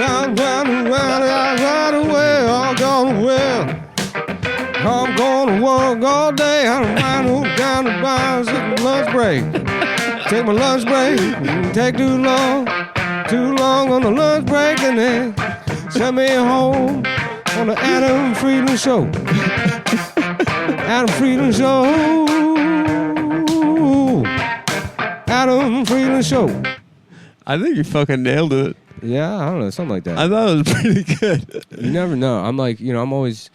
I'm right away, all gone well. I'm gonna work all day. I'm riding down the bars at the lunch break. Take my lunch break. Take too long on the lunch break, and then send me home on the Adam Friedland Show. Adam Friedland Show. Adam Friedland Show. I think you fucking nailed it. Yeah, I don't know, something like that. I thought it was pretty good. You never know. I'm like, I'm always,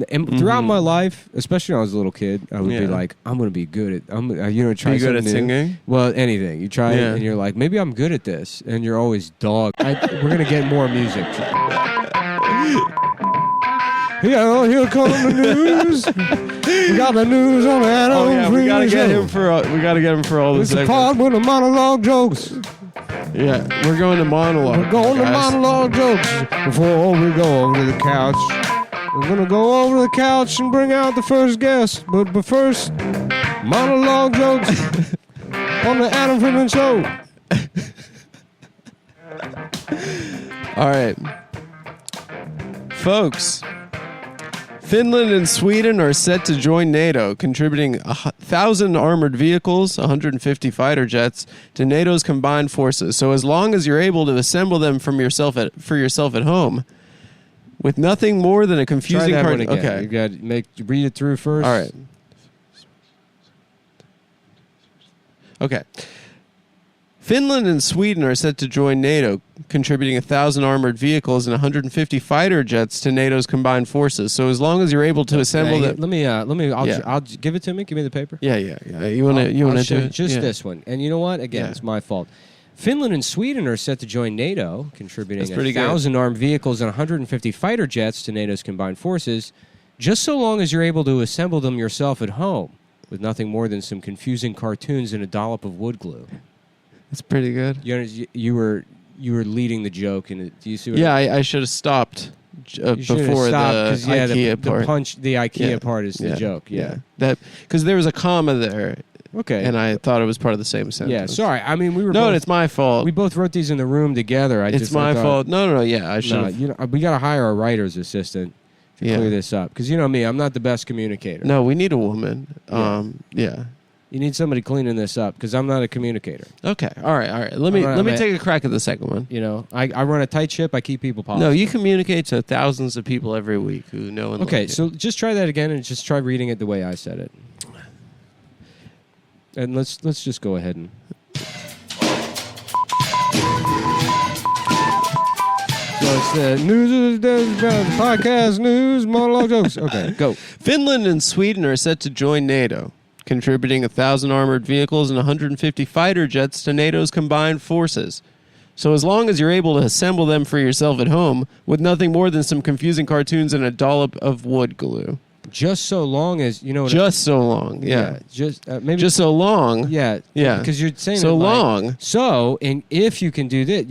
and throughout my life, especially when I was a little kid, I would be like, I'm going to be good at, try be good at new. singing? Well, anything. You try it and you're like, maybe I'm good at this. And you're always dog. We're going to get more music. Yeah, here come the news. We got the news on Adam. Oh yeah, we gotta get him for all this. It's a part with the monologue jokes. Yeah, we're going to monologue. We're going to monologue jokes before we go over to the couch. We're gonna go over to the couch and bring out the first guest. But first, monologue jokes on the Adam Friedland Show. All right, folks. Finland and Sweden are set to join NATO, contributing 1,000 armored vehicles, 150 fighter jets to NATO's combined forces. So as long as you're able to assemble them for yourself at home, with nothing more than a confusing Try that card. one again. Okay, You got to read it through first. all right. Okay. Finland and Sweden are set to join NATO, contributing 1,000 armored vehicles and 150 fighter jets to NATO's combined forces. So as long as you're able to assemble them, I'll give it to me. Give me the paper. Yeah. You want to do it? Just this one. And you know what? Again, it's my fault. Finland and Sweden are set to join NATO, contributing 1,000 armed vehicles and 150 fighter jets to NATO's combined forces, just so long as you're able to assemble them yourself at home, with nothing more than some confusing cartoons and a dollop of wood glue. That's pretty good. You were leading the joke, and do you see? What I should have stopped before the IKEA part. The IKEA part is the joke. Yeah, that because there was a comma there. Okay, and I thought it was part of the same sentence. Yeah, sorry. I mean, it's my fault. We both wrote these in the room together. It's my fault. No. Yeah, I should. We got to hire a writer's assistant to clear this up, because you know me, I'm not the best communicator. No, we need a woman. Yeah. You need somebody cleaning this up, because I'm not a communicator. Okay. All right. Let me take a crack at the second one. You know, I run a tight ship. I keep people positive. No, you communicate to thousands of people every week who know and love you. So just try that again, and just try reading it the way I said it. And let's just go ahead and. So it's the news, podcast news, monologue jokes. Okay, go. Finland and Sweden are set to join NATO, contributing 1,000 armored vehicles and 150 fighter jets to NATO's combined forces. So as long as you're able to assemble them for yourself at home, with nothing more than some confusing cartoons and a dollop of wood glue. Just so long as, you know... Just so long, yeah. Maybe just so long. Yeah. Yeah. Because you're saying so long. So, and if you can do that...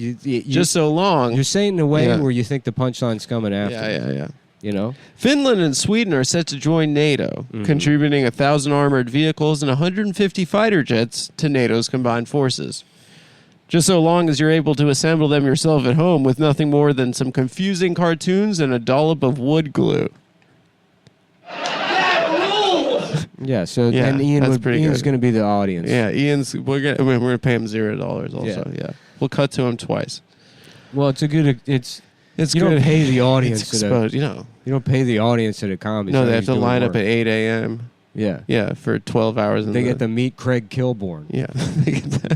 just so long. You're saying in a way where you think the punchline's coming after. Yeah. You know? Finland and Sweden are set to join NATO, contributing 1,000 armored vehicles and 150 fighter jets to NATO's combined forces. Just so long as you're able to assemble them yourself at home with nothing more than some confusing cartoons and a dollop of wood glue. Yeah, and Ian's going to be the audience. Yeah, we're going to pay him $0 also. Yeah. We'll cut to him twice. Well, you good. Don't pay the audience. It's exposed, you don't pay the audience at a comedy. No, they have to line up at 8 a.m. Yeah. Yeah, for 12 hours. They get to meet Craig Kilborn. Yeah.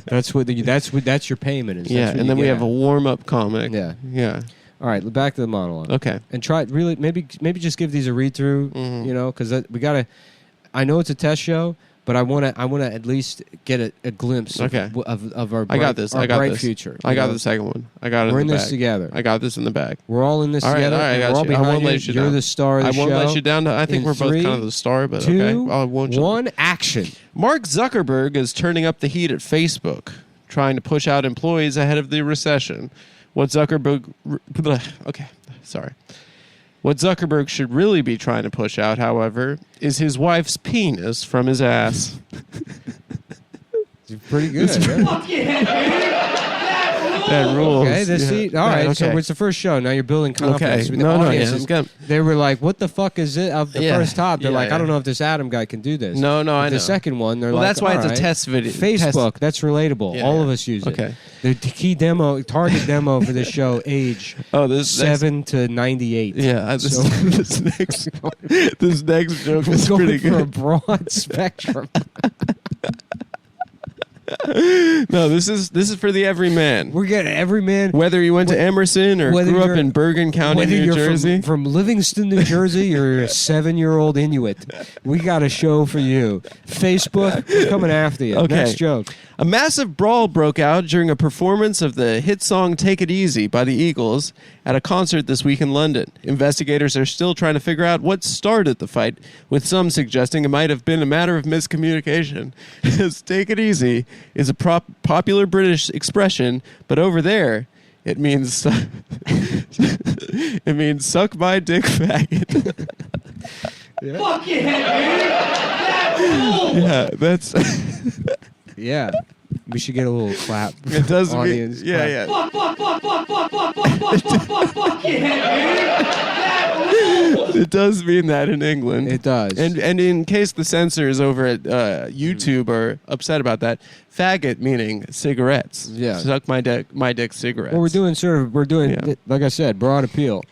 That's your payment. And then we have a warm-up comic. Yeah. Yeah. All right, back to the monologue. Okay. And try maybe just give these a read through. You know, because we gotta. I know it's a test show, but I wanna at least get a glimpse. Okay. Of our. I got this. Our bright future. I got the second one. I got it. We're in this bag. together. I got this in the bag. We're all in this together. All right, I got we're all you. I won't let you down. You're the star of the show. I won't let you down. I think we're both kind of the star, but okay. I won't. One, action. Mark Zuckerberg is turning up the heat at Facebook, trying to push out employees ahead of the recession. What Zuckerberg should really be trying to push out, however, is his wife's penis from his ass. It's pretty good. It's that rules. Okay, all right. Okay. So it's the first show. Now you're building confidence with the audiences. They were like, "What the fuck is it?" Of the first top, they're like, "I don't know if this Adam guy can do this." No, I know. The second one, they're like, that's why it's all a test video. Facebook, that's relatable. Yeah, all of us use it. Okay. The key target demo for this show, age 7 to 98. Yeah, this next joke is pretty good. For a broad spectrum. No, this is for the everyman. We're getting everyman. Whether you went to Emerson or grew up in Bergen County, New Jersey. From Livingston, New Jersey, you're a 7-year-old Inuit. We got a show for you. Facebook, we're coming after you. Okay. Next joke. A massive brawl broke out during a performance of the hit song Take It Easy by the Eagles at a concert this week in London. Investigators are still trying to figure out what started the fight, with some suggesting it might have been a matter of miscommunication. As Take It Easy is a popular British expression, but over there it means it means suck my dick faggot. Yeah. Fuck yeah, dude! Yeah, that's yeah. We should get a little clap. It does audience mean, yeah, clap. yeah. Fuck yeah, dude! It does mean that in England. It does. And in case the censors over at YouTube are upset about that, faggot meaning cigarettes. Yeah. Suck my dick cigarettes. Well, we're doing like I said, broad appeal.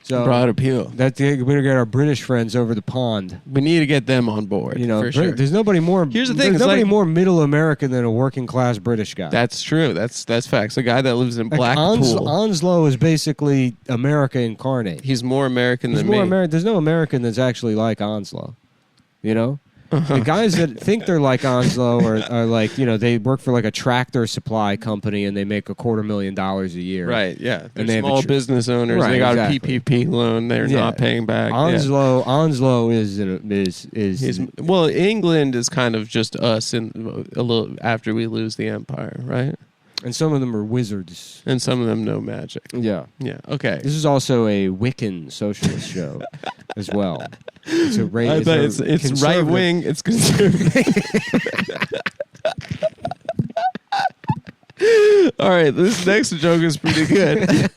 So broad appeal. we better get our British friends over the pond. We need to get them on board. For sure. There's nobody more. Here's the thing. There's nobody more middle American than a working class British guy. That's true. That's facts. A guy that lives in Blackpool. Onslow is basically America incarnate. He's more American than me. There's no American that's actually like Onslow. You know? The guys that think they're like Onslow are like, they work for like a tractor supply company and they make $250,000 a year. Right, yeah. They're And they small business owners. Right, they got exactly. a PPP loan. They're not paying back. Onslow is well, England is kind of just us in a little after we lose the empire, right? and some of them are wizards. And some of them know magic. Yeah. Yeah, okay. This is also a Wiccan socialist show as well. It's it's right wing. It's conservative. All right, this next joke is pretty good.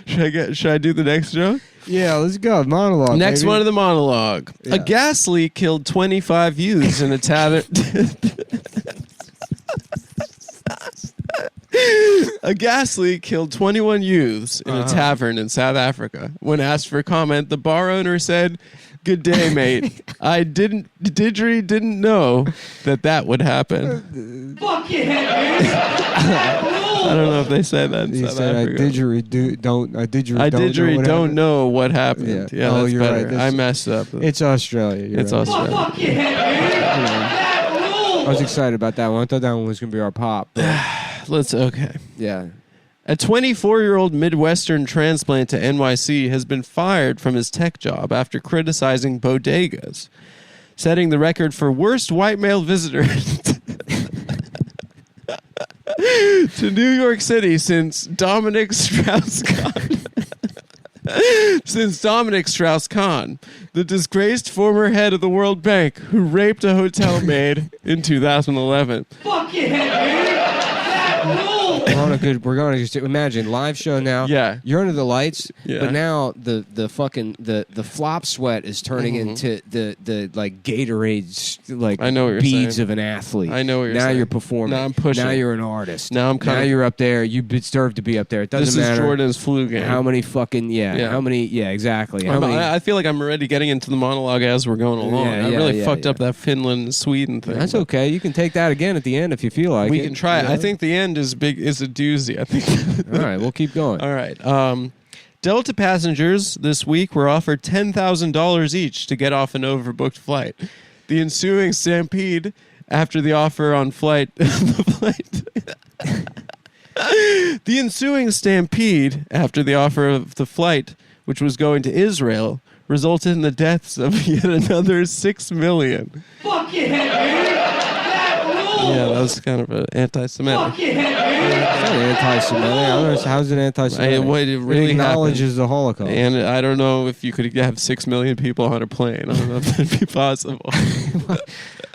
Should I do the next joke? Yeah, let's go. Monologue. Next baby. one of the monologue. Yeah. A gas leak killed 25 youths in a tavern. A gas leak killed 21 youths in a tavern in South Africa. When asked for comment, the bar owner said, "Good day, mate. I didn't know that would happen." Fuck yeah, dude! I don't know if they said that in He South said, Africa. I don't know what happened. Yeah. Yeah, that's you're better. right. I messed up. It's Australia. It's right. Australia. Fuck yeah, dude! That rules! I was excited about that one. I thought that one was going to be our pop. Okay. Yeah. A 24-year-old Midwestern transplant to NYC has been fired from his tech job after criticizing bodegas, setting the record for worst white male visitor to New York City since Dominic Strauss-Kahn. Since Dominic Strauss-Kahn, the disgraced former head of the World Bank who raped a hotel maid in 2011. Fuck yeah, dude! That rules! We're going to just imagine live show now. Yeah. You're under the lights, Yeah. but now the flop sweat is turning into the like Gatorade like I know what you're beads saying. of an athlete. I know what you're now saying. you're performing. Now I'm pushing. Now you're an artist. Now I'm coming. Now you're up there. You deserve to be up there. It doesn't This matter. is Jordan's flu game. How many fucking Yeah. How many? Yeah, exactly. How many? I feel like I'm already getting into the monologue as we're going along. Yeah, I yeah, really yeah, fucked yeah. up that Finland and Sweden thing. That's but okay. You can take that again at the end if you feel like We it. can try it. You know? I think the end is a doozy. I think. All right, we'll keep going. All right. Delta passengers this week were offered $10,000 each to get off an overbooked flight. The ensuing stampede after the offer on flight. The ensuing stampede after the offer of the flight, which was going to Israel, resulted in the deaths of yet another 6 million. Fuck yeah, dude! That rules! Yeah, that was kind of an anti-Semitic. Fuck yeah, dude! It's not anti-Semitic. I don't know. How's it anti-Semitic? It really acknowledges the Holocaust. And I don't know if you could have 6 million people on a plane. I don't know if that'd be possible.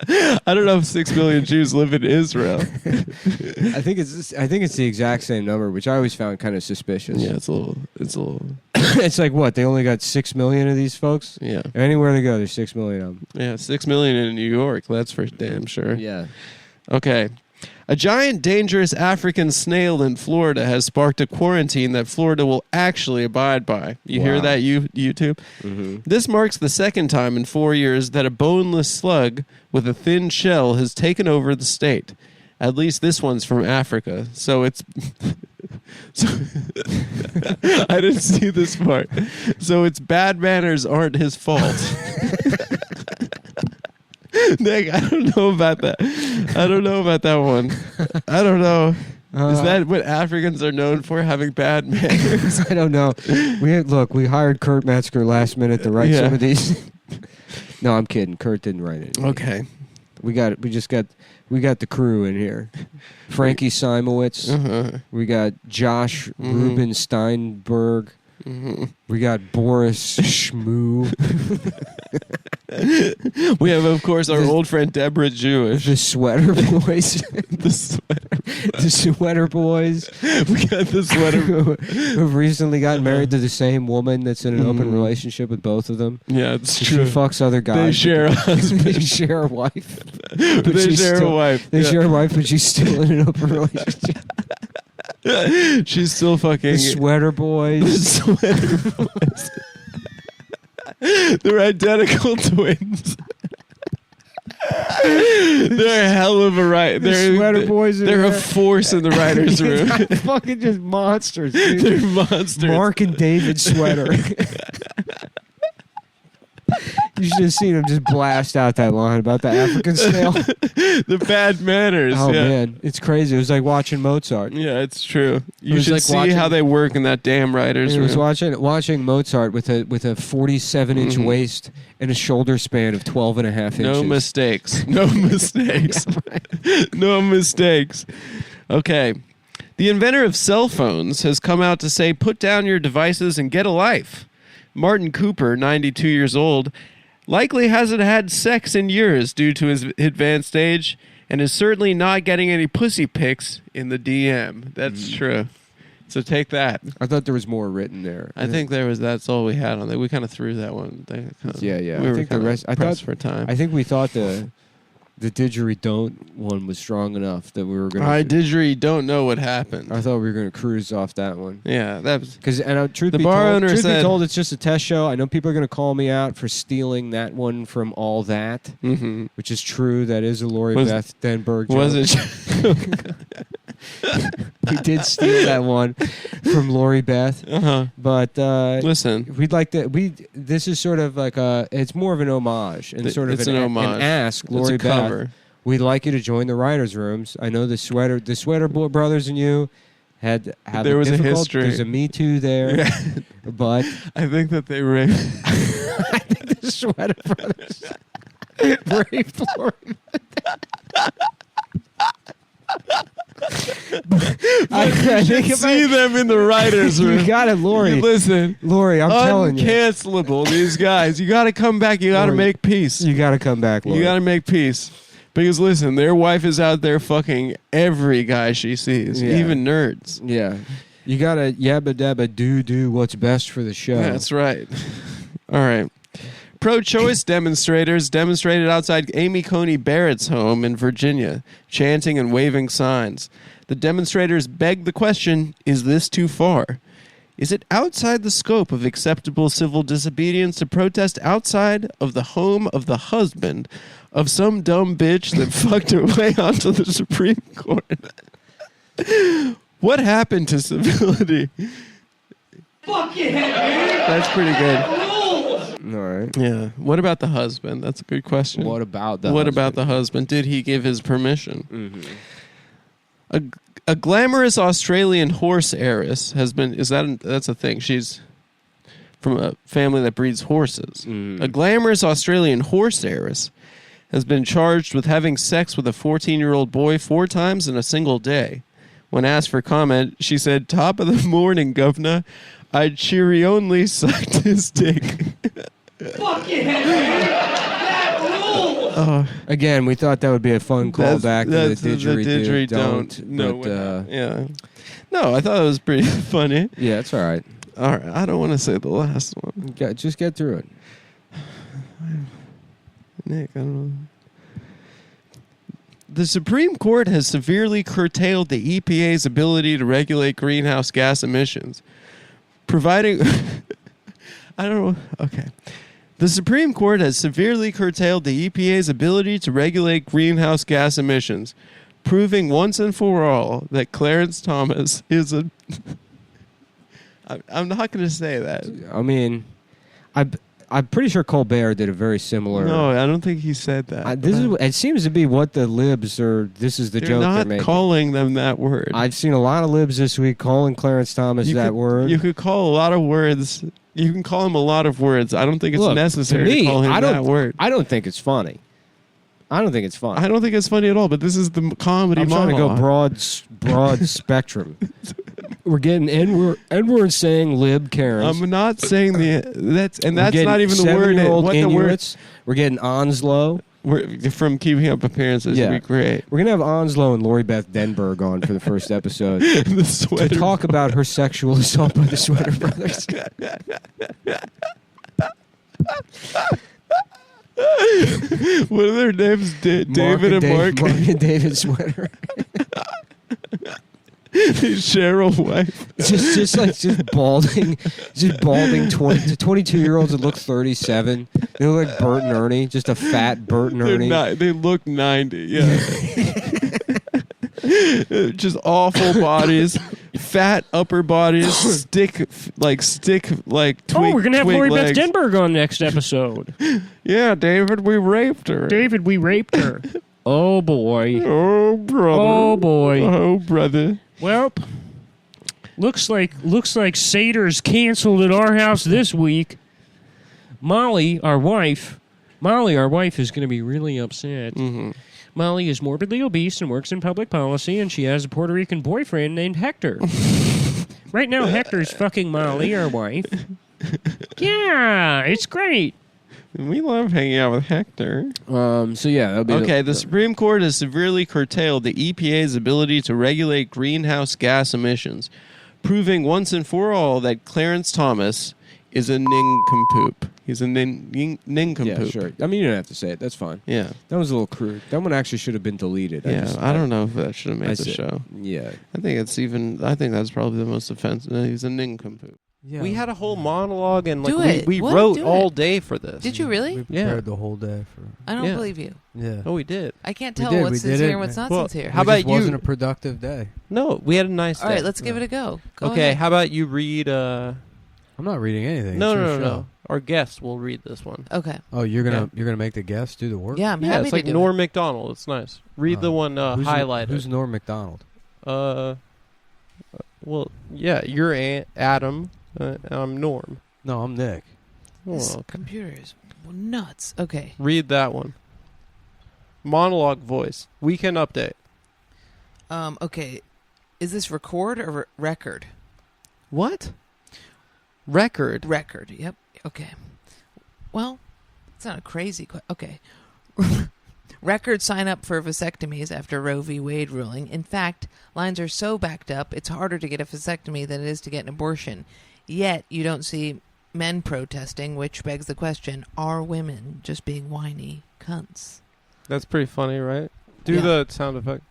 I don't know if 6 million Jews live in Israel. I think it's the exact same number, which I always found kind of suspicious. Yeah, it's a little. It's like what, they only got 6 million of these folks. Yeah. Anywhere they go, there's 6 million of them. Yeah, 6 million in New York. That's for damn sure. Yeah. Okay. A giant, dangerous African snail in Florida has sparked a quarantine that Florida will actually abide by. You hear Wow. that, YouTube? Mm-hmm. This marks the second time in 4 years that a boneless slug with a thin shell has taken over the state. At least this one's from Africa. So it's... I didn't see this part. So its bad manners aren't his fault. Nick, I don't know about that. I don't know about that one. I don't know. Is that what Africans are known for, having bad manners? I don't know. We hired Kurt Metzger last minute to write some of these. No, I'm kidding. Kurt didn't write it. Okay. We got the crew in here. Frankie Simowitz. Uh-huh. We got Josh Ruben Steinberg. Mm-hmm. We got Boris Schmoo. We have, of course, our old friend Deborah Jewish. The Sweater Boys. The Sweater Boys. We got the sweater. Who've recently gotten married to the same woman that's in an open relationship with both of them. Yeah, it's She true. fucks other guys. They share a husband. They share a wife. They share a wife. They share a wife, but she's still in an open relationship. She's still fucking... The Sweater Boys. The Sweater Boys. They're identical twins. They're a hell of a writer. The Sweater Boys. They're a force in the writer's room. Fucking just monsters, dude. They're monsters. Mark and David Sweater. You should have seen him just blast out that line about the African snail. The bad manners. Oh, yeah. man. It's crazy. It was like watching Mozart. Yeah, it's true. You was should like see watching- how they work in that damn writer's It was room. watching Mozart with a 47-inch waist and a shoulder span of 12 and a half inches. No mistakes. No mistakes. No mistakes. Okay. The inventor of cell phones has come out to say, put down your devices and get a life. Martin Cooper, 92 years old, likely hasn't had sex in years due to his advanced age and is certainly not getting any pussy pics in the DM. That's true. So take that. I thought there was more written there. I think that's all we had on there. We kind of threw that one. Yeah. We I were think the kinda rest. pressed for time. I think we thought the didgeridoo one was strong enough that we were going. I don't know what happened. I thought we were going to cruise off that one. Yeah, that was. Because truth The be bar told, owner truth be said- told, it's just a test show. I know people are going to call me out for stealing that one from All That, which is true. That is a Lori Beth Denberg joke. Was it? We did steal that one from Lori Beth, but Listen, we'd like to. This is sort of like it's more of an homage and sort of It's an homage. an ask It's Lori a Beth. cover. We'd like you to join the writers' rooms. I know the Sweater Brothers and you had There was a difficult. history. There's a Me Too there, but I think that they raped. I think the Sweater Brothers raped Lori. I think if See them in the writers' room. you got it, Lori. Listen, Lori, I'm telling you, uncancelable. These guys, you got to come back. You got to Lori, make peace. you got to come back, Lori. You got to make peace. Because listen, their wife is out there fucking every guy she sees, Yeah. even nerds. Yeah, you got to yabba dabba do what's best for the show. That's right. All right. Pro-choice demonstrators demonstrated outside Amy Coney Barrett's home in Virginia, chanting and waving signs. The demonstrators begged the question, is this too far? Is it outside the scope of acceptable civil disobedience to protest outside of the home of the husband of some dumb bitch that fucked her way onto the Supreme Court? What happened to civility? Fuck yeah, dude. That's pretty good. Rules. All right. Yeah. What about the husband? That's a good question. What about that? What about the husband? Did he give his permission? A glamorous Australian horse heiress has been... That's a thing. She's from a family that breeds horses. A glamorous Australian horse heiress has been charged with having sex with a 14-year-old boy 4 times in a single day. When asked for comment, she said, "Top of the morning, governor. I cheery only sucked his dick." Fuck yeah, dude. That rules. Again, we thought that would be a fun callback to the didgeridoo. Don't. Yeah. No, I thought it was pretty funny. Yeah, it's all right. All right, I don't want to say the last one. Just get through it. Nick, I don't know. The Supreme Court has severely curtailed the EPA's ability to regulate greenhouse gas emissions, providing... I don't know. Okay. The Supreme Court has severely curtailed the EPA's ability to regulate greenhouse gas emissions, proving once and for all that Clarence Thomas is a... I'm not going to say that. I mean, I'm pretty sure Colbert did a very similar... No, I don't think he said that. It seems to be what the libs are... This is the joke they're making. They're not calling them that word. I've seen a lot of libs this week calling Clarence Thomas word. You could call a lot of words... You can call him a lot of words. I don't think it's necessary to call him that word. I don't think it's funny. I don't think it's funny. I don't think it's funny at all, but this is the comedy monologue. I'm trying to go broad spectrum. We're getting N-word saying lib Karens. I'm not saying that's not even the word. What the word? We're getting Onslow. From Keeping Up Appearances. Yeah. Would be great. We're gonna have Onslow and Lori Beth Denberg on for the first episode to talk about her sexual assault by the Sweater Brothers. What are their names? David and Mark. Mark and David Sweater. Cheryl wife. Just balding 22-year-olds that look 37. They look like Bert and Ernie, just a fat Bert and Ernie. They look 90. Yeah. Just awful bodies, fat upper bodies, stick twig. We're gonna have Lori Beth legs. Denberg on next episode. Yeah, David, we raped her. Oh boy. Oh brother. Oh boy. Oh brother. Well, looks like Sater's canceled at our house this week. Molly, our wife, is going to be really upset. Mm-hmm. Molly is morbidly obese and works in public policy, and she has a Puerto Rican boyfriend named Hector. Right now, Hector's fucking Molly, our wife. Yeah, it's great. We love hanging out with Hector. So yeah, that'll be okay. The Supreme Court has severely curtailed the EPA's ability to regulate greenhouse gas emissions, proving once and for all that Clarence Thomas is a nincompoop. He's a nincompoop. Yeah, sure. I mean, you don't have to say it. That's fine. Yeah. That was a little crude. That one actually should have been deleted. I don't know if that should have made the show. Yeah. I think that's probably the most offensive. He's a nincompoop. Yeah. We had a whole monologue and we What? wrote Do all it. day for this. Did you really? We prepared the whole day for. I don't believe you. Yeah. Oh, we did. I can't We tell did, what's we did sincere it. and what's not Well, sincere. how about It wasn't you? a productive day. No, we had a nice day. All right, let's give it a go. Go okay, ahead. how about you read? I'm not reading anything. No, It's no, your no, show. no. Our guest will read this one. Okay. Oh, you're gonna make the guests do the work. Yeah, I'm Yeah, happy it's to like do Norm it. Macdonald. It's nice. Read the one highlighted. Who's Norm Macdonald? Well, yeah, you're Adam. I'm Norm. No, I'm Nick. This Well, computer is nuts. Okay. read that one. Monologue voice. Weekend update. Okay. Is this record or record? What? Record. Record. Yep. Okay. Well, it's not a crazy question. Okay. Records sign up for vasectomies after Roe v. Wade ruling. In fact, lines are so backed up, it's harder to get a vasectomy than it is to get an abortion. Yet, you don't see men protesting, which begs the question, are women just being whiny cunts? That's pretty funny, right? Do Yeah. the sound effect.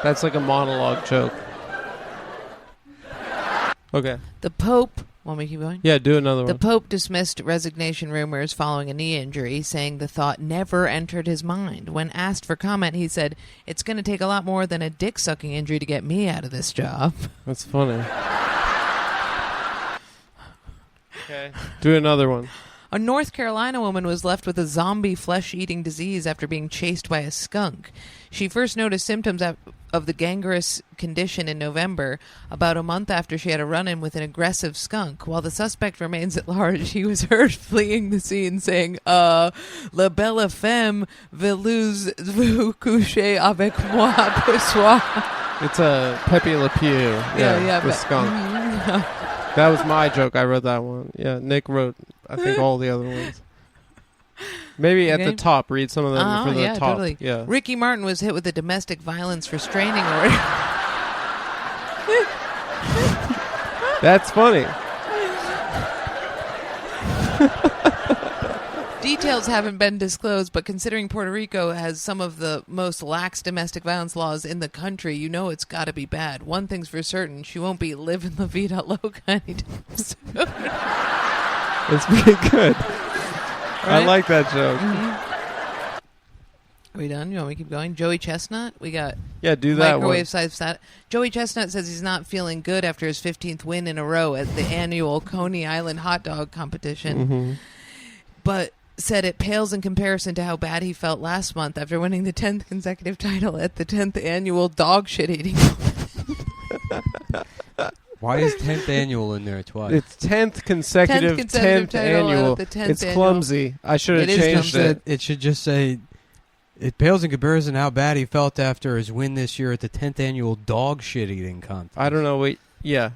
That's like a monologue joke. Okay. The Pope... Want me to keep going? Yeah, do another The one. Pope dismissed resignation rumors following a knee injury, saying the thought never entered his mind. When asked for comment, he said, "It's going to take a lot more than a dick-sucking injury to get me out of this job." That's funny. Okay. Do another one. A North Carolina woman was left with a zombie flesh-eating disease after being chased by a skunk. She first noticed symptoms of the gangrenous condition in November, about a month after she had a run-in with an aggressive skunk. While the suspect remains at large, he was heard fleeing the scene saying, La belle femme veut coucher avec moi ce soir. It's a Pepe Le Pew. Yeah, the but- skunk. That was my joke. I wrote that one. Yeah, Nick wrote, I think, all the other ones. Maybe at Okay. the top. Read some of them for the yeah, top. totally. Yeah. Ricky Martin was hit with a domestic violence restraining order. That's funny. Details haven't been disclosed, but considering Puerto Rico has some of the most lax domestic violence laws in the country, you know it's got to be bad. One thing's for certain, she won't be living La Vida Loca anytime soon. It's pretty good. I Right? like that joke. Are we done? You want me to keep going? Joey Chestnut? We got Yeah, do that one. microwave size sat. Joey Chestnut says he's not feeling good after his 15th win in a row at the annual Coney Island hot dog competition. But said it pales in comparison to how bad he felt last month after winning the 10th consecutive title at the 10th annual dog shit eating. Why is 10th annual in there twice? It's 10th consecutive 10th title annual. at the 10th It's annual. clumsy. I should have It is changed clumsy. it. It should just say, it pales in comparison to how bad he felt after his win this year at the 10th annual dog shit eating contest. I don't know. Wait. Yeah.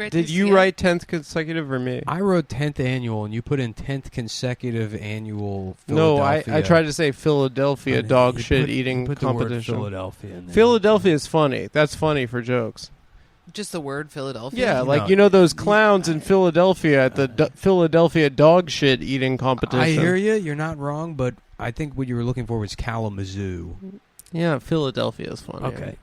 Did you write 10th consecutive or me? I wrote 10th annual, and you put in 10th consecutive annual No, Philadelphia. I tried to say Philadelphia And dog you shit put- eating you put the word competition. Philadelphia in there. Philadelphia is funny. That's funny for jokes. Just the word Philadelphia? Yeah, like No. you know those clowns in Philadelphia at the Philadelphia dog shit eating competition. I hear you. You're not wrong, but I think what you were looking for was Kalamazoo. Yeah, Philadelphia is funny. Okay.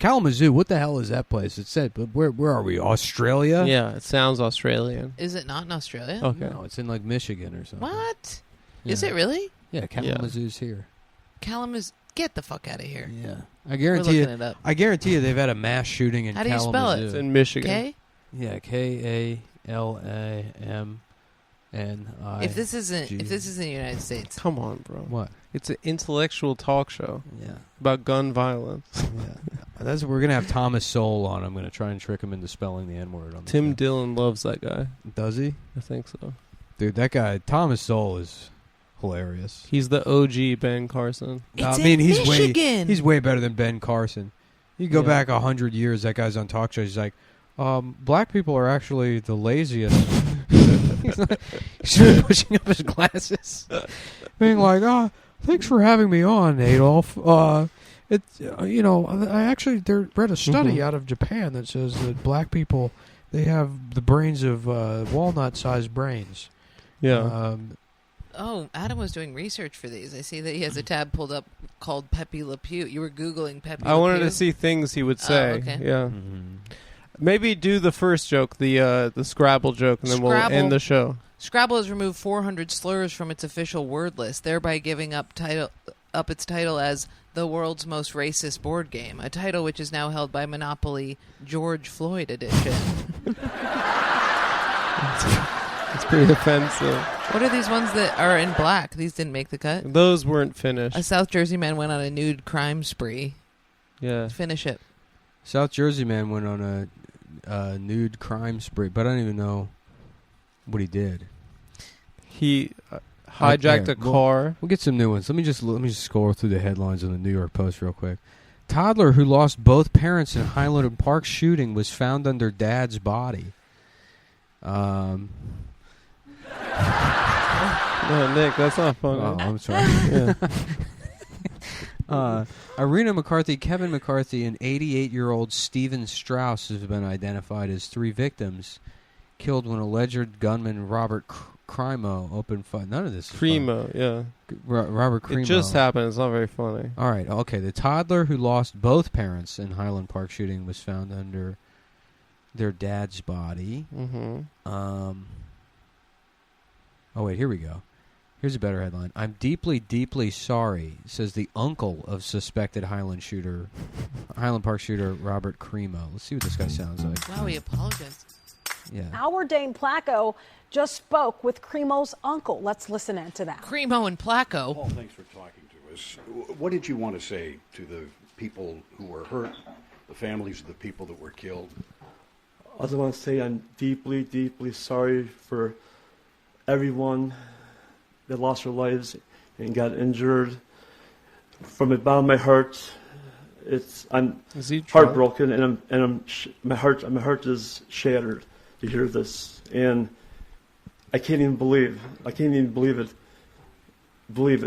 Kalamazoo, what the hell is that place? It said, but where are we? Australia? Yeah, it sounds Australian. Is it not in Australia? Okay. No, it's in like Michigan or something. What? Yeah. Is it really? Yeah, Kalamazoo's here. Kalamazoo? Get the fuck out of here. Yeah, I We're guarantee looking you. it up. I guarantee you, they've had a mass shooting in How do you Kalamazoo. spell it? It's in Michigan. Okay? Yeah, Kalamani. If this isn't the United States. Come on, bro. What? It's an intellectual talk show Yeah, about gun violence. yeah. We're gonna have Thomas Sowell on. I'm gonna try and trick him into spelling the N-word on the Tim show. Dillon loves that guy. Does he? I think so. Dude, that guy Thomas Sowell is hilarious. He's the OG Ben Carson. It's he's in Michigan. Way better than Ben Carson. You go Yeah. back 100 years, that guy's on talk shows. He's like, black people are actually the laziest. He's really pushing up his glasses, being like, thanks for having me on, Adolf. I actually read a study out of Japan that says that black people, they have the brains of walnut-sized brains. Yeah. Oh, Adam was doing research for these. I see that he has a tab pulled up called Pepe Le Pew. You were Googling Pepe Le Pew? I wanted to see things he would say. okay. Yeah. Maybe do the first joke, the Scrabble joke, and then we'll Scrabble. end the show. Scrabble has removed 400 slurs from its official word list, thereby giving up its title as the world's most racist board game, a title which is now held by Monopoly George Floyd Edition. It's pretty offensive. What are these ones that are in black? These didn't make the cut. Those weren't finished. A South Jersey man went on a nude crime spree. Yeah. Finish it. South Jersey man went on a nude crime spree, but I don't even know what he did. He hijacked a car. We'll get some new ones. Let me just scroll through the headlines on the New York Post real quick. Toddler who lost both parents in Highland Park shooting was found under dad's body. No, Nick, that's not funny. Oh, I'm sorry. Yeah. Irina McCarthy, Kevin McCarthy, and 88-year-old Stephen Strauss have been identified as three victims killed when alleged gunman Robert Crimo opened fire. None of this is Cremo, yeah. Robert Crimo. It just happened. It's not very funny. All right, okay. The toddler who lost both parents in Highland Park shooting was found under their dad's body. Mm-hmm. Oh, wait, here we go. Here's a better headline. I'm deeply, deeply sorry, says the uncle of suspected Highland Park shooter Robert Crimo. Let's see what this guy sounds like. Wow, he apologized. Yeah. Our Dane Placco just spoke with Cremo's uncle. Let's listen in to that. Cremo and Placco. Paul, thanks for talking to us. What did you want to say to the people who were hurt, the families of the people that were killed? I just want to say I'm deeply, deeply sorry for everyone that lost their lives and got injured. From the bottom of my heart, I'm Is he drunk? heartbroken, and my heart is shattered to hear this, and I can't even believe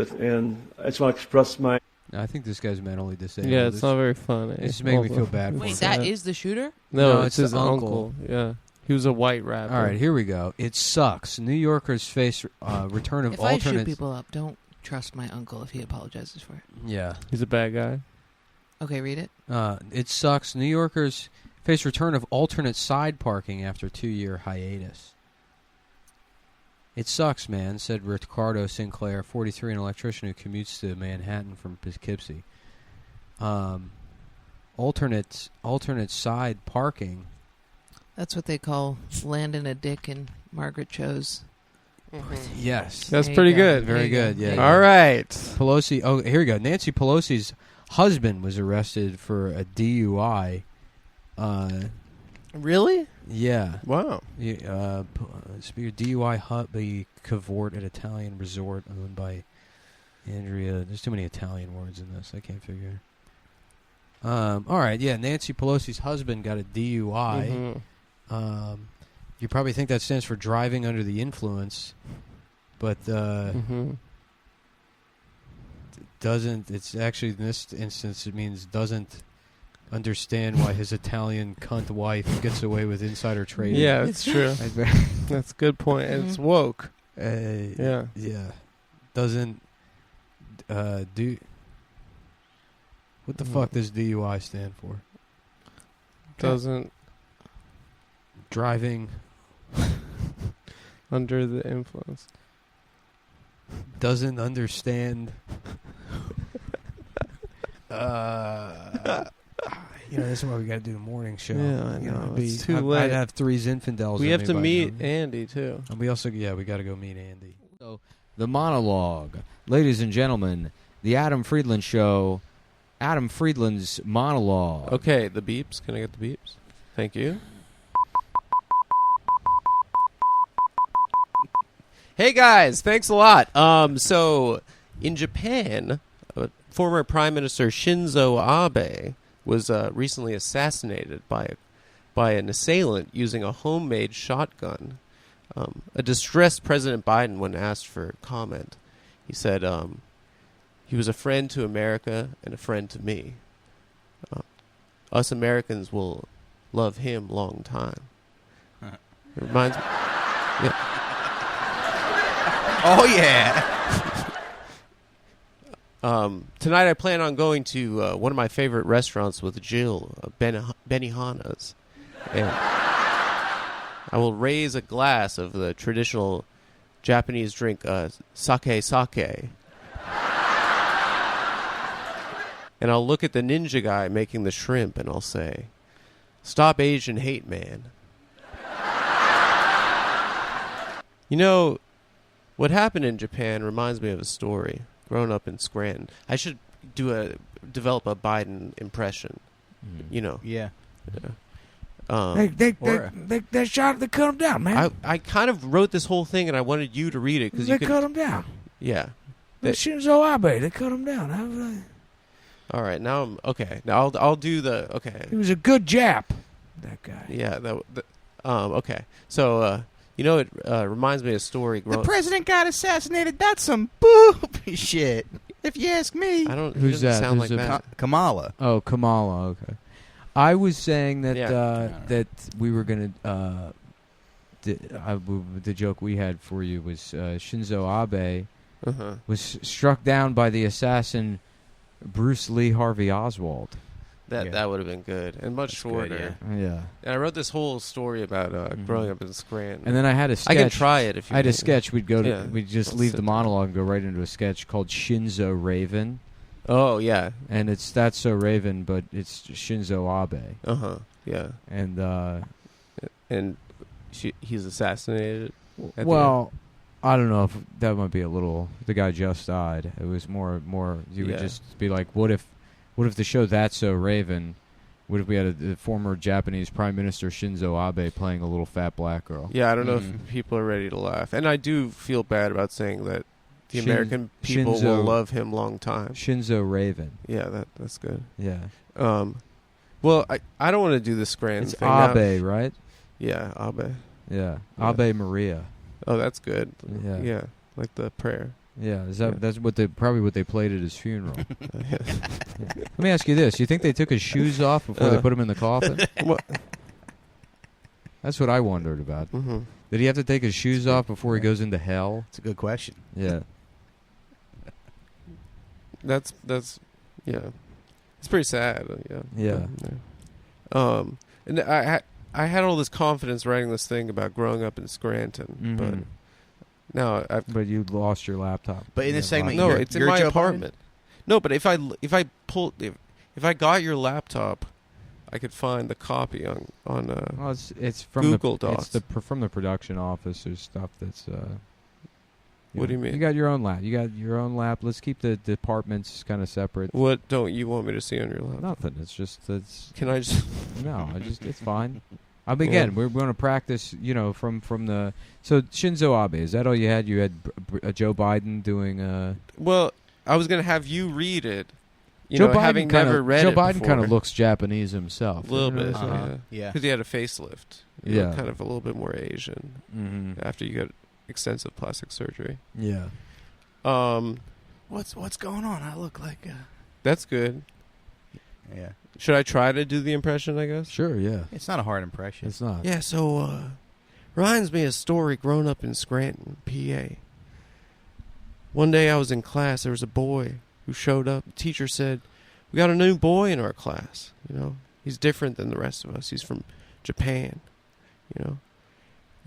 it, and I just want to express my. I think this guy's mentally disabled. Yeah, it's not very funny. This is making me feel bad for Wait, him. that is the shooter? No, No, it's it's his the uncle. Yeah. He was a white rapper. All right, here we go. It sucks. New Yorkers face return of If I shoot alternates. people up, don't trust my uncle if he apologizes for it. Yeah. He's a bad guy. Okay, read it. It sucks. New Yorkers face return of alternate side parking after 2-year hiatus. It sucks, man, said Ricardo Sinclair, 43, an electrician who commutes to Manhattan from Poughkeepsie. Alternate side parking. That's what they call landing a dick in Margaret Cho's. Yes. That's There you pretty go. good. There Very you go. good, yeah. There you All right. Pelosi. Oh, here we go. Nancy Pelosi's husband was arrested for a DUI. Really? Yeah. Wow. Speaker DUI hubby cavort at Italian resort owned by Andrea. There's too many Italian words in this. I can't figure. All right. Yeah. Nancy Pelosi's husband got a DUI. Mhm. You probably think that stands for driving under the influence, but doesn't. It's actually in this instance it means doesn't understand why his Italian cunt wife gets away with insider trading. Yeah, it's true. That's a good point. And it's woke. Yeah. Yeah. Doesn't do. What the fuck does DUI stand for? Doesn't Driving under the influence. doesn't understand. That's why we got to do the morning show. Yeah, I know. It's too I'd late. have three Zinfandels. We in have me to by meet now. Andy too. And we also, we got to go meet Andy. So, the monologue. Ladies and gentlemen, the Adam Friedland Show, Adam Friedland's monologue. Okay, the beeps. Can I get the beeps? Thank you. Hey guys, thanks a lot. So in Japan, former Prime Minister Shinzo Abe was recently assassinated by an assailant using a homemade shotgun. A distressed President Biden, when asked for comment, he said he was a friend to America and a friend to me. Us Americans will love him long time. It reminds me. Yeah. Oh, yeah. Tonight I plan on going to one of my favorite restaurants with Jill, Benihana's. And I will raise a glass of the traditional Japanese drink, sake. And I'll look at the ninja guy making the shrimp and I'll say, "Stop Asian hate, man." You know, what happened in Japan reminds me of a story. Growing up in Scranton, I should develop a Biden impression. You know. Yeah. They shot. They cut him down, man. I kind of wrote this whole thing, and I wanted you to read it because They cut him down. Yeah. Shinzo Abe. They cut him down. All right. Now I'm okay. Now I'll do the okay. He was a good Jap. That guy. Yeah. Okay. So it reminds me of a story. The president got assassinated. That's some booby shit, if you ask me. I don't. Who's he doesn't that? Sound Who's like the- that. Kamala. Oh, Kamala. Okay. I was saying that Yeah. that we were gonna. The joke we had for you was Shinzo Abe was struck down by the assassin Bruce Lee Harvey Oswald. That would have been good and much shorter. Yeah. And I wrote this whole story about growing up in Scranton. And then I had a sketch. I can try it if you. I had a want. sketch. We'd go to. Yeah. We'd just I'll leave sit the monologue and go right into a sketch called Shinzo Raven. Oh yeah. And it's That's So Raven, but it's Shinzo Abe. Yeah. And he's assassinated. at the well, I don't know if that might be a little. The guy just died. It was more. You would just be like, what if the show That's So Raven? What if we had the former Japanese Prime Minister Shinzo Abe playing a little fat black girl? Yeah, I don't know if people are ready to laugh, and I do feel bad about saying that the American people will Shinzo- love him long time. Shinzo Raven. Yeah, that's good. Yeah. Well, I don't want to do the Scranton It's thing now. Abe, right? Yeah, Abe. Yeah. Yeah. Abe Maria. Oh, that's good. Yeah. Yeah, like the prayer. Yeah, that's what probably what they played at his funeral. Yeah. Let me ask you this: you think they took his shoes off before they put him in the coffin? What? That's what I wondered about. Mm-hmm. Did he have to take his shoes off before he goes into hell? It's a good question. Yeah. That's yeah. It's pretty sad. Yeah. Yeah. And I had all this confidence writing this thing about growing up in Scranton, but Mhm. now But you lost your laptop. But in this segment, no, you're- it's in you're my Joe Biden? apartment. No, but if I got your laptop, I could find the copy on Well, it's from Google Docs. It's from the production office. There's stuff that's. What do you mean? You got your own lap. You got your own lap. Let's keep the departments kind of separate. What don't you want me to see on your laptop? Nothing. It's just that's. Can I just? No, it's fine. Again, we're going to practice. From the. So Shinzo Abe, is that all you had? You had Joe Biden doing. Well, I was going to have you read it. Joe Biden having never read Joe it Biden before. kind of looks Japanese himself. A little You know bit, what I'm saying? Yeah. Because he had a facelift. You know, kind of a little bit more Asian after you got extensive plastic surgery. Yeah. What's going on? I look like. That's good. Yeah. Should I try to do the impression? I guess. Sure. Yeah. It's not a hard impression. It's not. Yeah. So, reminds me of a story growing up in Scranton, PA. One day I was in class. There was a boy who showed up. The teacher said, "We got a new boy in our class. He's different than the rest of us. He's from Japan. And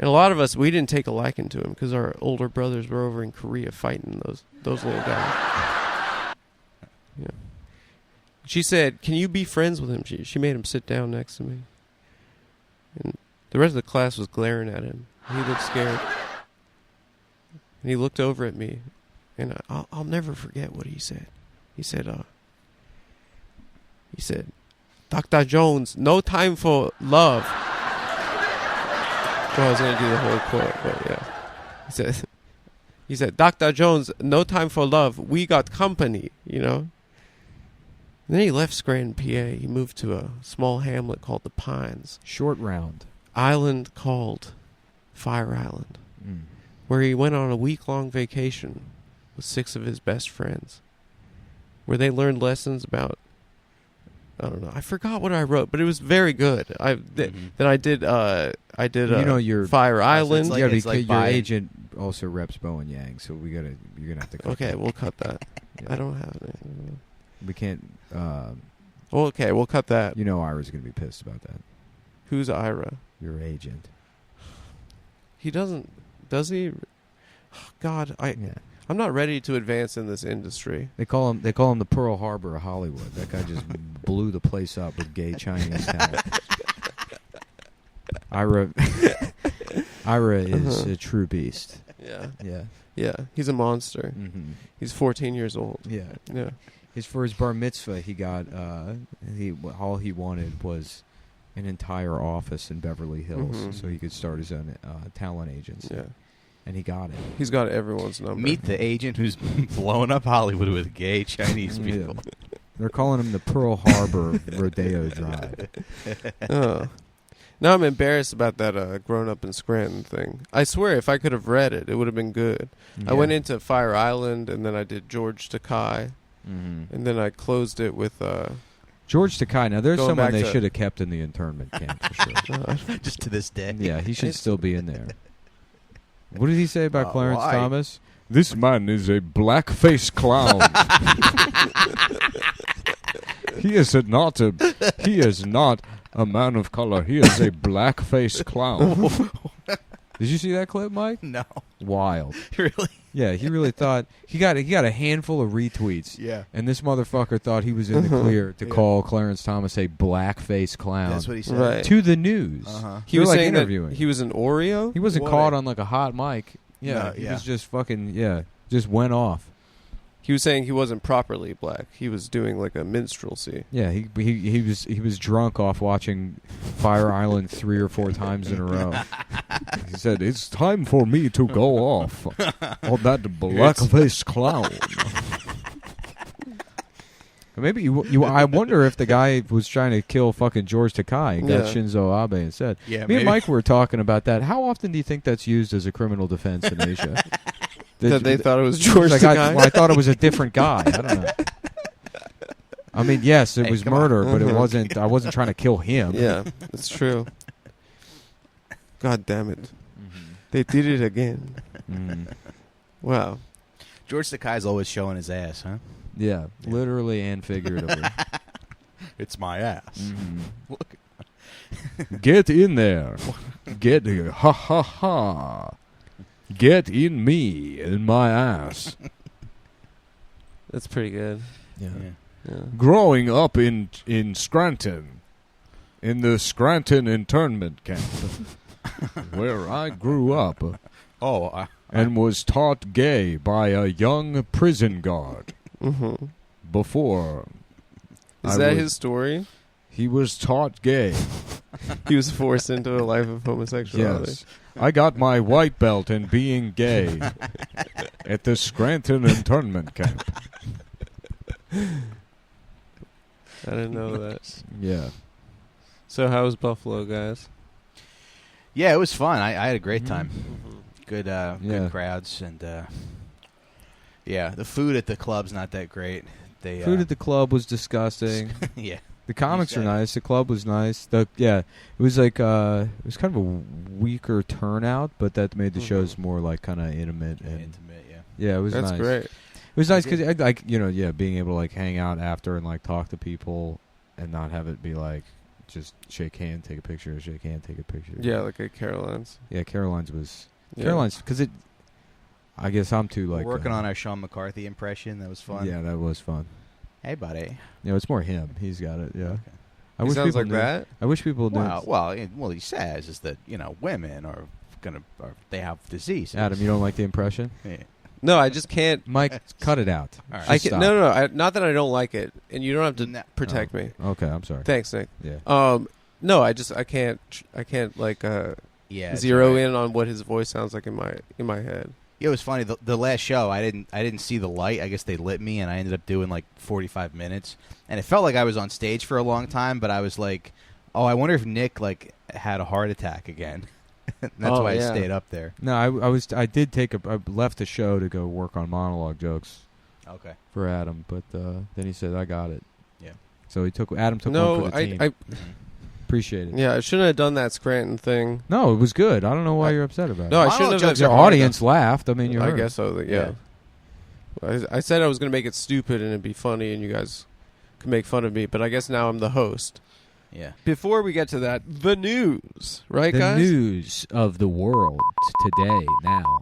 a lot of us, we didn't take a liking to him because our older brothers were over in Korea fighting those little guys." Yeah. She said, "Can you be friends with him?" She made him sit down next to me. And the rest of the class was glaring at him. He looked scared. And he looked over at me. And I'll never forget what he said. He said, "Dr. Jones, no time for love." Well, I was going to do the whole quote, but yeah. He said, "Dr. Jones, no time for love. We got company, And then he left Scranton, PA. He moved to a small hamlet called the Pines. Short round. Island called Fire Island, where he went on a week-long vacation with 6 of his best friends, where they learned lessons about, I don't know, I forgot what I wrote, but it was very good. Then I did your Fire Island. Your agent also reps Bowen Yang, so you're gonna have to cut Okay, that. we'll cut that. Yeah. I don't have it. We can't. Okay, we'll cut that. Ira's gonna be pissed about that. Who's Ira? Your agent. He doesn't. Does he? God, I'm not ready to advance in this industry. They call him the Pearl Harbor of Hollywood. That guy just blew the place up with gay Chinese talent. Ira is a true beast. Yeah. He's a monster. Mm-hmm. He's 14 years old. Yeah. For his bar mitzvah, he got all he wanted was an entire office in Beverly Hills, so he could start his own talent agency. Yeah. And he got it. He's got everyone's number. Meet the agent who's blowing up Hollywood with gay Chinese people. Yeah. They're calling him the Pearl Harbor of Rodeo Drive. Now I'm embarrassed about that Grown Up in Scranton thing. I swear, if I could have read it, it would have been good. Yeah. I went into Fire Island, and then I did George Takei, and then I closed it with... George Takei. Now, there's Going someone back they to- should have kept in the internment camp for sure. Just to this day. Yeah, he should still be in there. What did he say about Clarence why? Thomas? This man is a black-faced clown. He is not a man of color. He is a black-faced clown. Did you see that clip, Mike? No. Wild. Really? Yeah, he really thought he got a handful of retweets. Yeah. And this motherfucker thought he was in the clear to call Clarence Thomas a black-faced clown. That's what he said. Right. To the news. He was saying interviewing. that he was an Oreo? He wasn't caught on like a hot mic. Yeah, No, he yeah. was just fucking just went off. He was saying he wasn't properly black. He was doing like a minstrelsy. Yeah, he was drunk off watching Fire Island 3 or 4 times in a row. He said, "It's time for me to go off on that blackface clown." Maybe I wonder if the guy was trying to kill fucking George Takei and got Yeah. Shinzo Abe instead. Yeah, Me and maybe. Mike were talking about that. How often do you think that's used as a criminal defense in Asia? That they thought it was George Like, Takei? I thought it was a different guy. I don't know. I mean, yes, it was come on. murder, but it wasn't. I wasn't trying to kill him. Yeah, it's true. God damn it. They did it again. Wow. George Takei's always showing his ass, huh? Yeah, literally and figuratively. It's my ass. Look. Get in there. Get ha ha ha. Get in me, in my ass. That's pretty good. Yeah. Yeah. Growing up in Scranton, in the Scranton internment camp, where I grew up and was taught gay by a young prison guard. Mm-hmm. Before. Is that his story? He was taught gay. He was forced into a life of homosexuality. Yes. I got my white belt in being gay at the Scranton internment camp. I didn't know that. Yeah. So how was Buffalo, guys? Yeah, it was fun. I had a great time. Good, Yeah. good crowds, and yeah, the food at the club's not that great. They Food at the club was disgusting. yeah. The comics You are said it. nice. The club was nice. It was like it was kind of a weaker turnout, but that made the shows more like kind of intimate and Intimate, yeah. yeah, it was That's nice. great. It was nice because I like being able to like hang out after and like talk to people and not have it be like just shake hand, take a picture, shake hand, take a picture. Yeah, like at Caroline's. Yeah, Caroline's was Yeah. Caroline's because it. I guess I'm too like We're working on our Sean McCarthy impression. That was fun. Yeah, that was fun. Hey, buddy. It's more him. He's got it. Yeah. I He wish sounds people like knew. that? I wish people knew. Well, what he says is that women are they have disease. Adam, you don't like the impression? Yeah. No, I just can't. Mike, cut it out. All right. I Just can, stop. no. Not that I don't like it, and you don't have to No. protect me. Okay, I'm sorry. Thanks, Nick. Yeah. No, I can't like Yeah, it's zero all right. in on what his voice sounds like in my head. Yeah, it was funny. The last show, I didn't see the light. I guess they lit me, and I ended up doing like 45 minutes, and it felt like I was on stage for a long time. But I was like, oh, I wonder if Nick like had a heart attack again. That's why I stayed up there. No, I left the show to go work on monologue jokes. Okay. For Adam, but then he said I got it. Yeah. So Adam took No, one for the team. I appreciate it. Yeah, I shouldn't have done that Scranton thing. No, it was good. I don't know why you're upset about it. No, I shouldn't have. Your audience laughed. I mean, you I heard. guess so. Yeah. I said I was going to make it stupid and it'd be funny, and you guys could make fun of me. But I guess now I'm the host. Yeah. Before we get to that, the news, right, the guys? news of the world today now.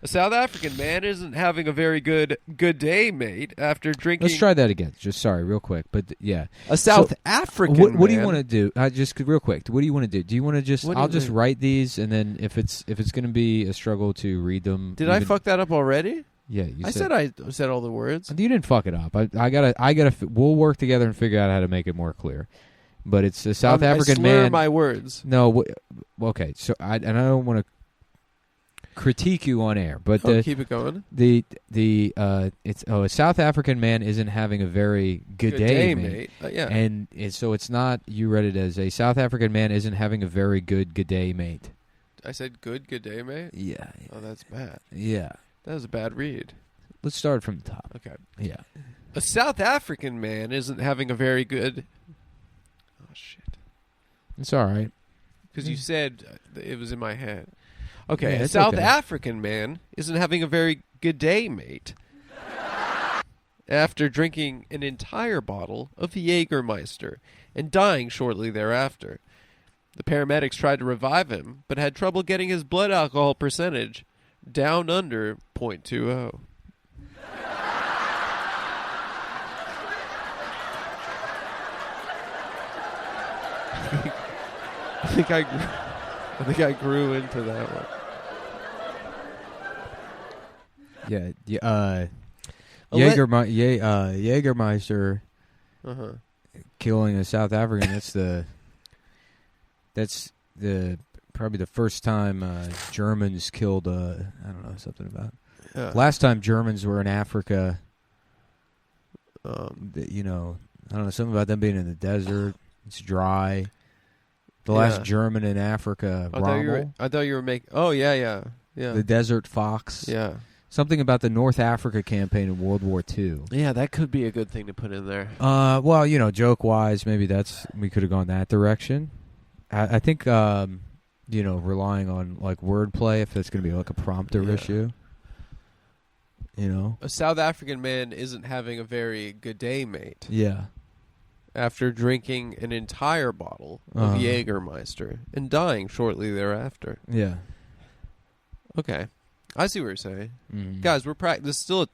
A South African man isn't having a very good day, mate, after drinking. Let's try that again. Just sorry, real quick. But yeah, A South African What do you man- want to do? Just real quick. What do you want to do? Do you want to just? What do I'll you just mean? write these, and then if it's going to be a struggle to read them. Did I fuck that up already? Yeah, you I said I said all the words. You didn't fuck it up. I gotta. We'll work together and figure out how to make it more clear. But it's a South African I slur man. my words. No, okay. So I don't want to critique you on air, but Keep it going. A South African man isn't having a very good day, mate. Yeah. And so it's not. You read it as a South African man isn't having a very good day, mate. I said good day, mate? Yeah. Oh, that's bad. Yeah. That was a bad read. Let's start from the top. Okay. Yeah. A South African man isn't having a very good... Oh, shit. It's all right. Because you said it was in my head. Okay, Yeah, a it's South okay. African man isn't having a very good day, mate. After drinking an entire bottle of Jägermeister and dying shortly thereafter. The paramedics tried to revive him, but had trouble getting his blood alcohol percentage down under 0.20. I think I grew into that one. Yeah. Jägermeister killing a South African. That's the probably the first time Germans killed. I don't know, something about. Last time Germans were in Africa. I don't know, something about them being in the desert. It's dry. The last German in Africa, Rommel. I thought you were making. Oh yeah. The desert fox. Yeah. Something about the North Africa campaign in World War II. Yeah, that could be a good thing to put in there. Well, joke-wise, maybe we could have gone that direction. I think, relying on like wordplay, if that's going to be like a prompter issue. A South African man isn't having a very good day, mate. Yeah. After drinking an entire bottle of Jägermeister and dying shortly thereafter. Yeah. Okay. I see what you're saying. Guys, we're still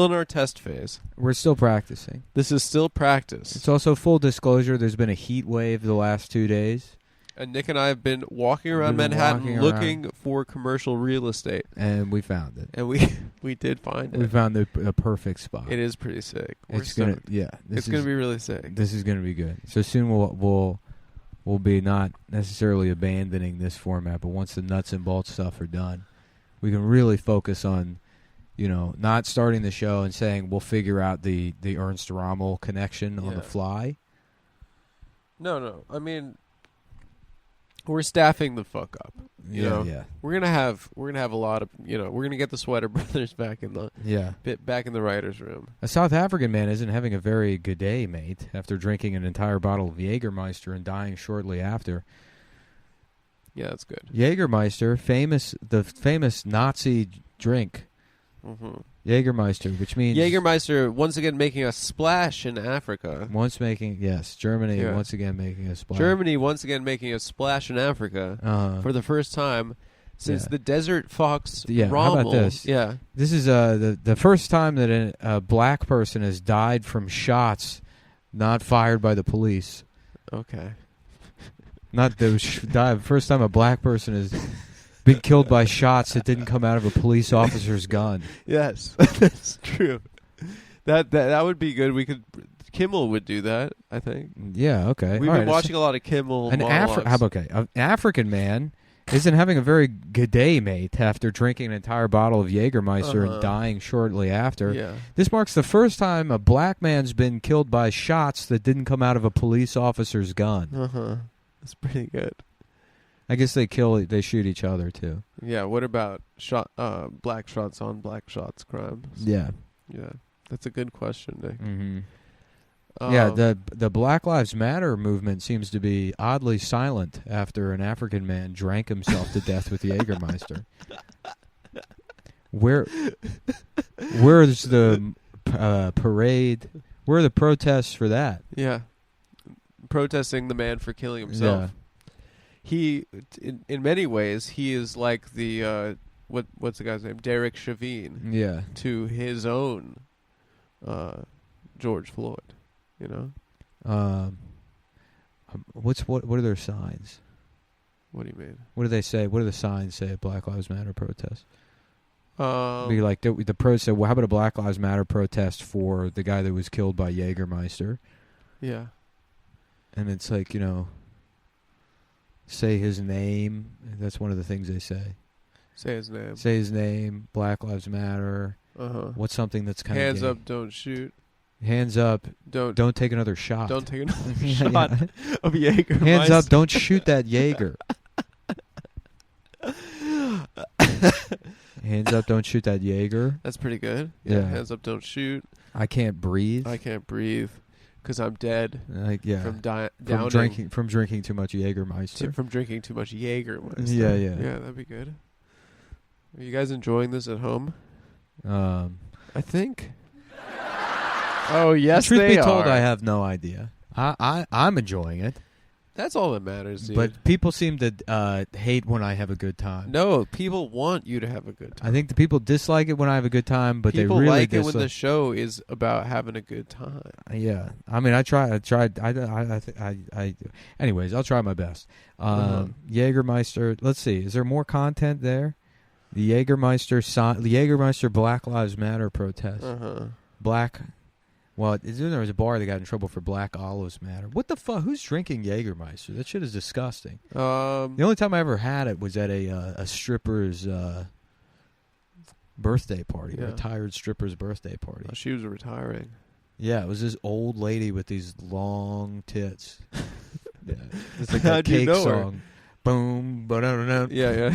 in our test phase. We're still practicing. This is still practice. It's also full disclosure, there's been a heat wave the last 2 days. And Nick and I have been walking around Manhattan looking for commercial real estate. And we found it. And we did find it. We found the perfect spot. It is pretty sick. It's gonna be really sick. This is gonna be good. So soon we'll be not necessarily abandoning this format, but once the nuts and bolts stuff are done, we can really focus on, not starting the show and saying we'll figure out the Ernst Rommel connection on the fly. No. I mean, we're staffing the fuck up. Yeah. We're gonna have a lot of we're gonna get the Sweater Brothers back in the back in the writers' room. A South African man isn't having a very good day, mate, after drinking an entire bottle of Jägermeister and dying shortly after. Yeah, that's good. Jägermeister, the famous Nazi drink. Mm-hmm. Jägermeister, which means Jägermeister once again making a splash in Africa. Germany once again making a splash. Germany once again making a splash in Africa for the first time since the Desert Fox Rommel. How about this? Yeah, this is the first time that a black person has died from shots not fired by the police. Okay. Not the first time a black person has been killed by shots that didn't come out of a police officer's gun. Yes, that's true. That would be good. Kimmel would do that, I think. Yeah, okay. We've been watching a lot of Kimmel monologues. An African man isn't having a very good day, mate, after drinking an entire bottle of Jägermeister and dying shortly after. Yeah. This marks the first time a black man's been killed by shots that didn't come out of a police officer's gun. That's pretty good. I guess they shoot each other too. Yeah. What about black shots on black shots crimes? Yeah. Yeah. That's a good question, Nick. Mm-hmm. The Black Lives Matter movement seems to be oddly silent after an African man drank himself to death with Jägermeister. Where's the parade? Where are the protests for that? Yeah. Protesting the man for killing himself. Yeah. In many ways, he is like the what's the guy's name? Derek Chauvin. Yeah. To his own George Floyd. What are their signs? What do you mean? What do they say? What do the signs say at Black Lives Matter protests? Be like the pro said, well, how about a Black Lives Matter protest for the guy that was killed by Jägermeister? Yeah. And it's like, say his name. That's one of the things they say. Say his name. Say his name. Black Lives Matter. What's something that's kind of hands up, don't shoot. Hands up, don't take another shot. Don't take another shot of Jägermeister. Hands up, don't shoot that Jaeger. Hands up, don't shoot that Jaeger. That's pretty good. Yeah. Hands up, don't shoot. I can't breathe. I can't breathe because I'm dead. From drinking too much Jägermeister. From drinking too much Jägermeister. Yeah. Yeah, that'd be good. Are you guys enjoying this at home? I think. Oh yes, truth they be are. told, I have no idea. I'm enjoying it. That's all that matters, dude. But people seem to hate when I have a good time. No, people want you to have a good time. I think the people dislike it when I have a good time, but people they really like it when the show is about having a good time. Yeah, I mean, I tried. Anyways, I'll try my best. Jägermeister. Let's see. Is there more content there? The Jägermeister Black Lives Matter protest. Well, there was a bar that got in trouble for Black Olives Matter. What the fuck? Who's drinking Jägermeister? That shit is disgusting. The only time I ever had it was at a stripper's birthday party, a retired stripper's birthday party. Oh, she was retiring. Yeah, it was this old lady with these long tits. Yeah, it's like that cake song. Boom, ba-da-da-da. Yeah.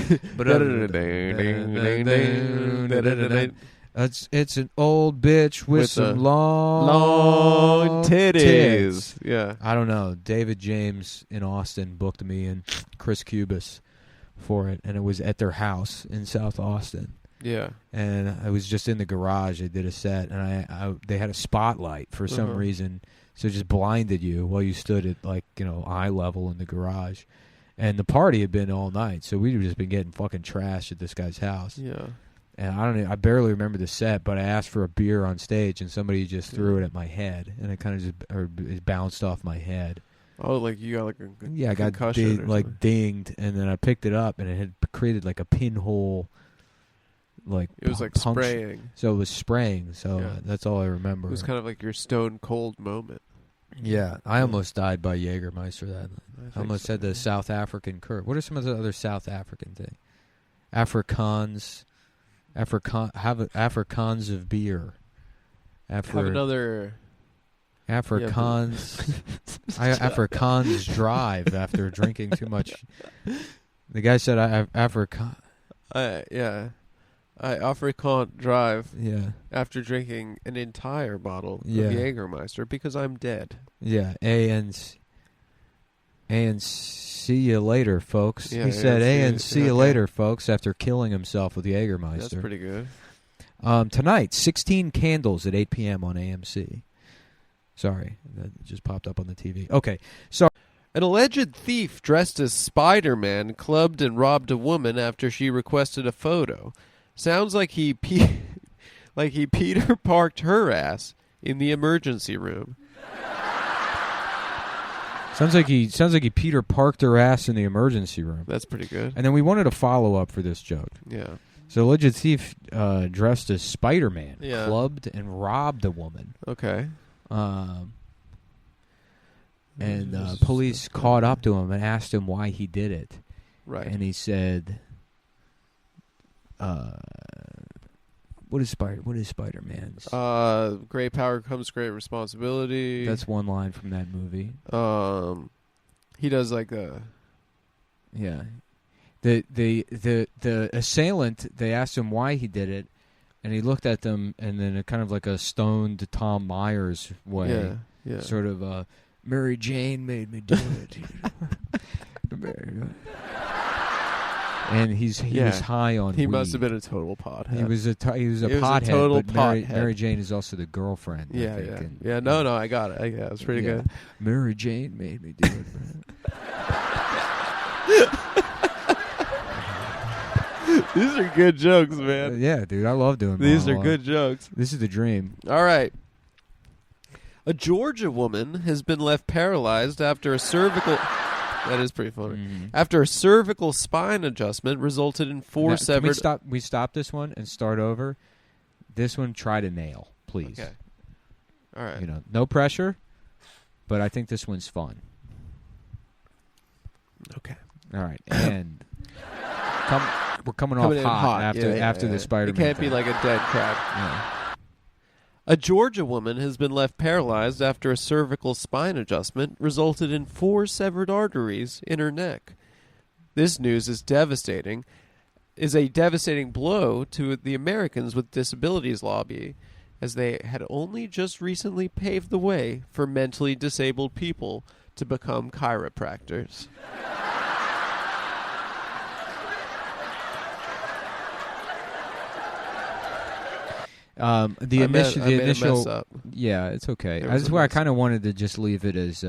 It's an old bitch with some long titties. Yeah. I don't know. David James in Austin booked me and Chris Cubis for it, and it was at their house in South Austin. Yeah. And I was just in the garage. They did a set, and they had a spotlight for some reason, so it just blinded you while you stood at eye level in the garage. And the party had been all night, so we'd just been getting fucking trashed at this guy's house. Yeah. And I barely remember the set, but I asked for a beer on stage, and somebody just threw it at my head, and it kind of it bounced off my head. Oh, like you got like a I got dinged, and then I picked it up, and it had created like a pinhole. Like it was like spraying. So it was spraying. So that's all I remember. It was kind of like your stone cold moment. Yeah, I almost died by Jägermeister that night. I almost had the South African curve. What are some of the other South African things? Afrikaans of beer. Have another Afrikaans. Afrikaans drive after drinking too much. The guy said I Afrikaans. I Afrikaans drive. Yeah. After drinking an entire bottle of Jägermeister because I'm dead. Yeah. And see you later, folks. Yeah, he said, and see you later, folks, after killing himself with Jägermeister. That's pretty good. Tonight, 16 Candles at 8 p.m. on AMC. Sorry, that just popped up on the TV. Okay, so an alleged thief dressed as Spider-Man clubbed and robbed a woman after she requested a photo. Sounds like he Peter parked her ass in the emergency room. Sounds like he Peter parked her ass in the emergency room. That's pretty good. And then we wanted a follow-up for this joke. Yeah. So alleged thief dressed as Spider-Man clubbed and robbed a woman. Okay. And police caught up to him and asked him why he did it. Right. And he said, What is Spider-Man's? Great power comes great responsibility. That's one line from that movie. He does like a... Yeah. The assailant, they asked him why he did it, and he looked at them, and then kind of like a stoned Tom Myers way. Yeah. Sort of, Mary Jane made me do it. And he was high on He weed. must have been a total pothead. He was a pothead, total but pothead. Mary Jane is also the girlfriend. Yeah, I think, yeah. No, I got it. Yeah, it was pretty good. Mary Jane made me do it. These are good jokes, man. Yeah, dude, I love doing these. monologues. Are good jokes. This is the dream. All right. A Georgia woman has been left paralyzed after a cervical... That is pretty funny. After a cervical spine adjustment resulted in four severed... Can we stop this one and start over? This one, try to nail, please. Okay. All right. No pressure, but I think this one's fun. Okay. All right. And we're coming off hot after the Spider-Man. It can't be like a dead crab. Yeah. A Georgia woman has been left paralyzed after a cervical spine adjustment resulted in 4 severed arteries in her neck. This news is a devastating blow to the Americans with Disabilities lobby, as they had only just recently paved the way for mentally disabled people to become chiropractors. The initial mess up. Yeah, it's okay. That's why I kind of wanted to just leave it as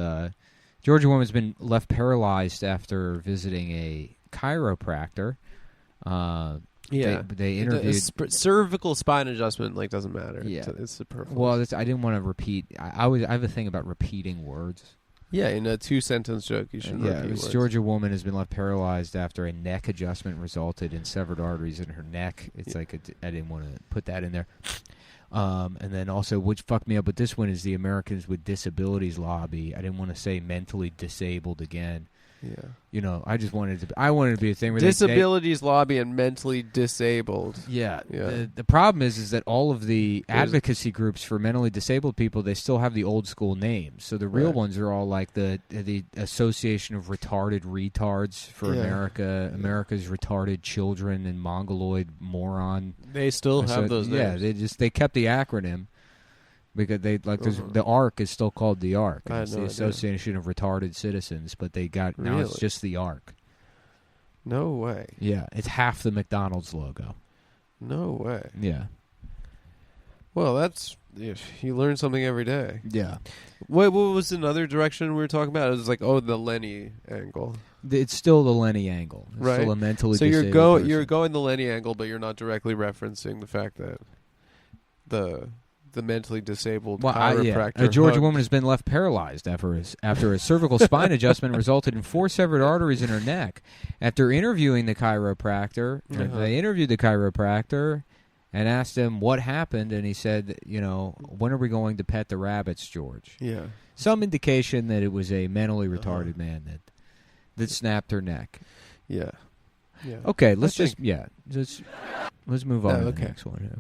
Georgia woman's been left paralyzed after visiting a chiropractor. They interviewed cervical spine adjustment. Doesn't matter. Yeah, it's superfluous. Well, I didn't want to repeat. I have a thing about repeating words. Yeah, in a 2-sentence joke, you should repeat words. Georgia woman has been left paralyzed after a neck adjustment resulted in severed arteries in her neck. It's I didn't want to put that in there. And then also, which fucked me up with this one is the Americans with Disabilities Lobby. I didn't want to say mentally disabled again. Yeah. You know, I wanted to be a thing where Disabilities Lobby and mentally disabled. Yeah. Yeah. The problem is that all of the advocacy groups for mentally disabled people, they still have the old school names. So the real Right. ones are all like the Association of Retarded Retards for Yeah. America, America's Retarded Children, and Mongoloid Moron. They still have those names. Yeah, they kept the acronym. Because the ARC is still called the ARC. I had It's no the idea. Association of Retarded Citizens, but now it's Really? just the ARC. No way. Yeah, it's half the McDonald's logo. No way. Yeah. Well, that's you learn something every day. Yeah. What was another direction we were talking about? It was like, the Lenny angle. It's still the Lenny angle. It's Right. still a mentally So disabled you're person. going the Lenny angle, but you're not directly referencing the fact that the mentally disabled chiropractor. A Georgia hugged- woman has been left paralyzed after a cervical spine adjustment resulted in 4 severed arteries in her neck. After interviewing the chiropractor, they interviewed the chiropractor and asked him what happened, and he said, when are we going to pet the rabbits, George? Yeah. Some indication that it was a mentally retarded man that snapped her neck. Yeah. Yeah. Okay, let's move on to the okay. next one here.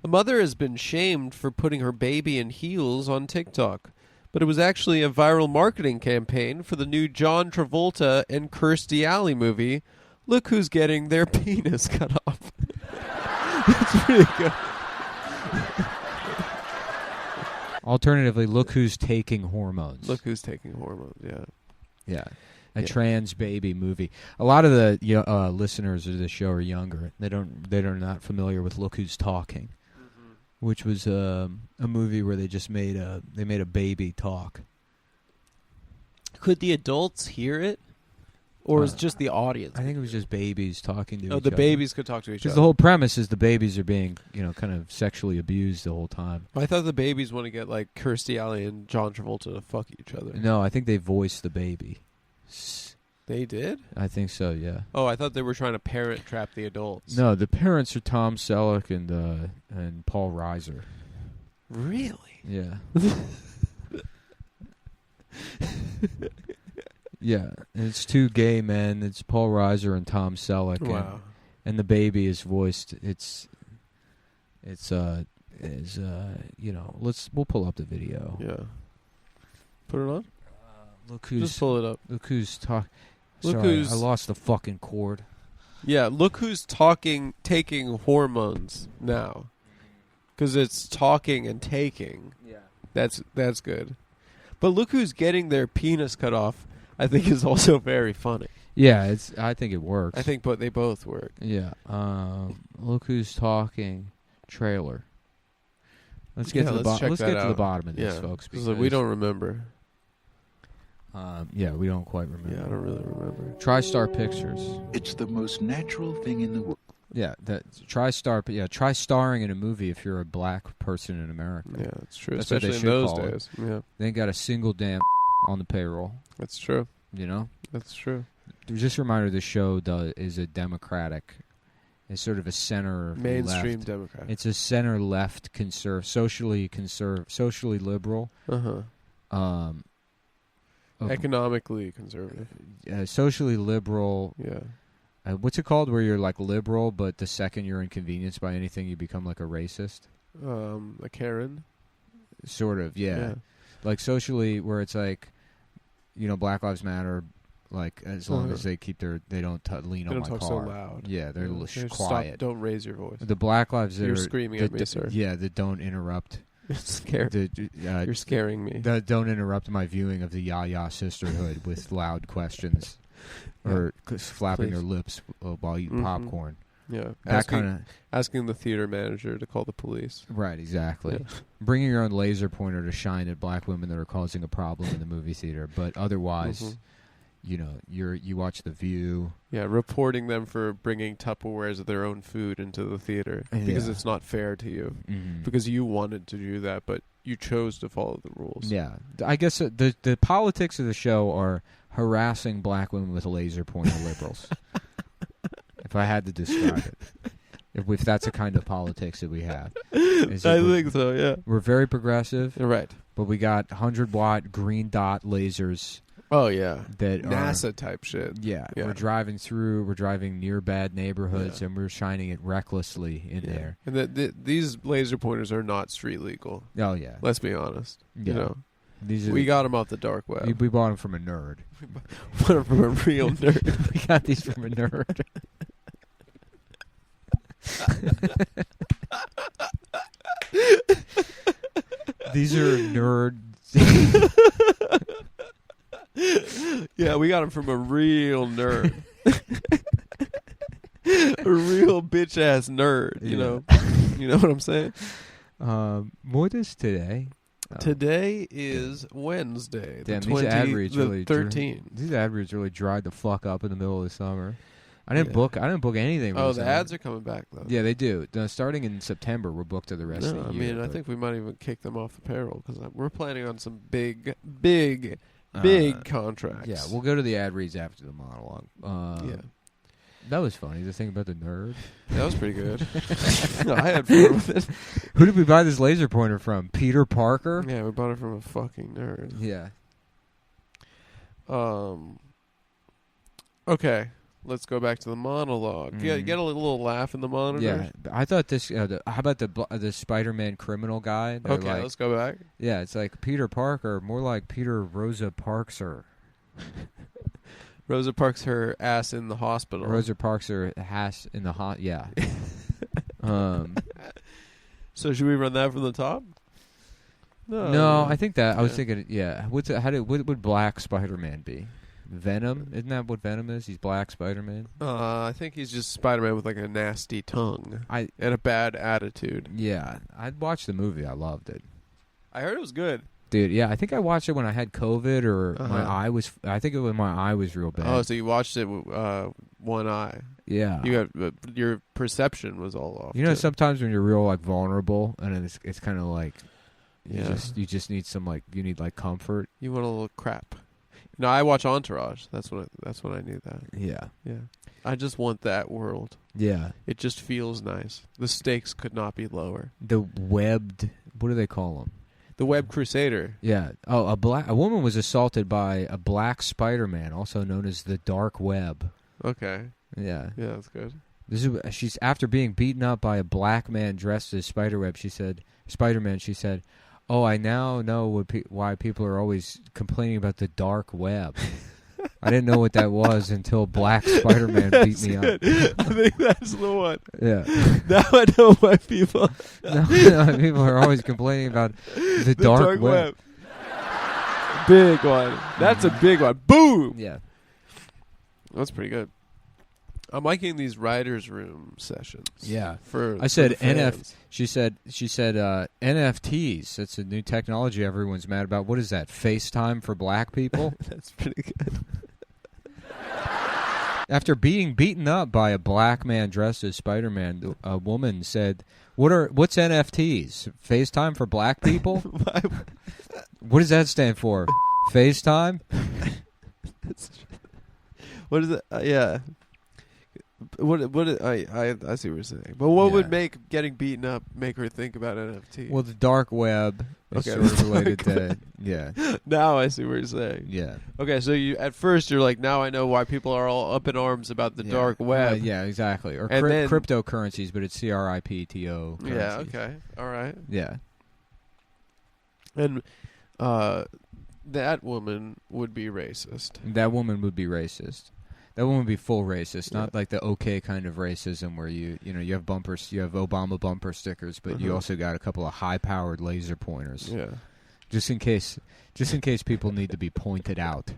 A mother has been shamed for putting her baby in heels on TikTok, but it was actually a viral marketing campaign for the new John Travolta and Kirstie Alley movie, Look Who's Getting Their Penis Cut Off. That's pretty good. Alternatively, Look Who's Taking Hormones. Look Who's Taking Hormones, yeah. Yeah. A trans baby movie. A lot of the listeners of this show are younger. They're not familiar with Look Who's Talking, which was a movie where they just made a baby talk. Could the adults hear it, or is it just the audience? I think it was just babies talking to each other. The babies could talk to each other. Because the whole premise is the babies are being, kind of sexually abused the whole time. I thought the babies want to get like Kirstie Alley and John Travolta to fuck each other. No, I think they voiced the baby. They did? I think so, yeah. Oh, I thought they were trying to parent trap the adults. No, the parents are Tom Selleck and Paul Reiser. Really? Yeah. Yeah, and it's 2 gay men. It's Paul Reiser and Tom Selleck. Wow. And the baby is voiced. We'll pull up the video. Yeah. Put it on? Look who's Just pull it up. Look who's talking. Look Sorry, who's I lost the fucking cord. Yeah, look who's taking hormones now. Because it's talking and taking. Yeah. That's good. But look who's getting their penis cut off, I think is also very funny. Yeah, I think it works. I think they both work. Yeah. Look who's talking trailer. Let's get to the bottom. Let's get to the bottom of this, folks. Because we don't remember. We don't quite remember. Yeah, I don't really remember. TriStar Pictures. It's the most natural thing in the world. Yeah, try starring in a movie if you're a black person in America. Yeah, that's true. That's what Especially they in should those call it. days. Yeah. They ain't got a single damn on the payroll. That's true. That's true. Just a reminder, the show is a Democratic. It's sort of a center mainstream left. Democrat. It's a center left socially liberal. Economically conservative. Socially liberal. Yeah. What's it called where you're like liberal, but the second you're inconvenienced by anything, you become like a racist? A Karen? Sort of, yeah. Like socially, where it's like, Black Lives Matter, like as long as they keep they don't lean on my car. They don't talk so loud. Yeah, they're quiet. Stop, don't raise your voice. The Black Lives that You're are screaming at me, sir. Yeah, that don't interrupt. You're scaring me. That don't interrupt my viewing of the Yaya sisterhood with loud questions or flapping their lips while eating popcorn. Yeah, asking the theater manager to call the police. Right, exactly. Yeah. Bringing your own laser pointer to shine at black women that are causing a problem in the movie theater, but otherwise, you watch The View. Yeah, reporting them for bringing Tupperwares of their own food into the theater because it's not fair to you. Mm-hmm. Because you wanted to do that, but you chose to follow the rules. Yeah, I guess the politics of the show are harassing black women with laser pointer liberals. If I had to describe it. If that's the kind of politics that we have. I think so, yeah. We're very progressive. You're right. But we got 100-watt green dot lasers. Oh, yeah. That NASA type shit. Yeah. Yeah. We're driving near bad neighborhoods, and we're shining it recklessly in there. And these laser pointers are not street legal. Oh, yeah. Let's be honest. Yeah. You know, we got them off the dark web. We bought them from a nerd. Bought them from a real nerd. We got these from a nerd. These are nerds. Yeah, we got them from a real nerd. A real bitch ass nerd, you know. You know what I'm saying? What is today? Today is Wednesday. Damn, these ad reads really 13. These ad reads really dried the fuck up in the middle of the summer. I didn't book anything. Oh, the ads are coming back though. Yeah, they do. Starting in September, we're booked to the rest of the year. I mean, I think we might even kick them off the payroll because we're planning on some big contracts. Yeah, we'll go to the ad reads after the monologue. Yeah. That was funny. The thing about the nerd. That was pretty good. No, I had fun with it. Who did we buy this laser pointer from? Peter Parker? Yeah, we bought it from a fucking nerd. Yeah. Okay. Let's go back to the monologue. Get a little laugh in the monitor. Yeah, I thought this. How about the Spider-Man criminal guy? They're Okay, let's go back. Yeah, it's like Peter Parker, more like Peter Rosa Parkser. Rosa parks her ass in the hospital. Rosa parks her ass in the yeah. So should we run that from the top? No, I think that I was thinking. Yeah, what would Black Spider-Man be? Venom? Isn't that what Venom is? He's Black Spider-Man? I think he's just Spider-Man with like a nasty tongue and a bad attitude. Yeah. I watched the movie. I loved it. I heard it was good. Dude, yeah, I think I watched it when I had COVID or my eye was... I think it was my eye was real bad. Oh, so you watched it with one eye. Yeah. You got your perception was all off. You know, sometimes when you're real like vulnerable and it's kind of like... You just need some like... You need like comfort. You want a little crap. No, I watch Entourage. That's when I need that. Yeah. Yeah. I just want that world. Yeah. It just feels nice. The stakes could not be lower. The webbed... What do they call them? The Web Crusader. Yeah. Oh, a woman was assaulted by a Black Spider-Man, also known as the Dark Web. Okay. Yeah. Yeah, that's good. She's after being beaten up by a black man dressed as Spider-Man. She said, "Oh, I now know why people are always complaining about the dark web. I didn't know what that was until Black Spider-Man beat me up." I think that's the one. Yeah. Now I know why people... people are always complaining about the dark web. Big one. That's a big one. Boom! Yeah. That's pretty good. I'm liking these writers' room sessions. Yeah. I said NFT. She said NFTs. That's a new technology everyone's mad about. What is that? FaceTime for black people? That's pretty good. After being beaten up by a black man dressed as Spider-Man, a woman said, "What's NFTs? FaceTime for black people?" What does that stand for? FaceTime? What is it? Yeah. I see what you're saying. But what would make getting beaten up make her think about NFT? Well, the dark web is sort of related to... Yeah. Now I see what you're saying. Yeah. Okay, so at first you're like, now I know why people are all up in arms about the dark web. Yeah, exactly. Or then, cryptocurrencies, but it's CRIPTO currencies. Yeah, okay. All right. Yeah. And that woman would be racist. That woman would be racist. That one would be full racist, not like the okay kind of racism where you have bumpers, you have Obama bumper stickers, but you also got a couple of high-powered laser pointers. Yeah. Just in case people need to be pointed out.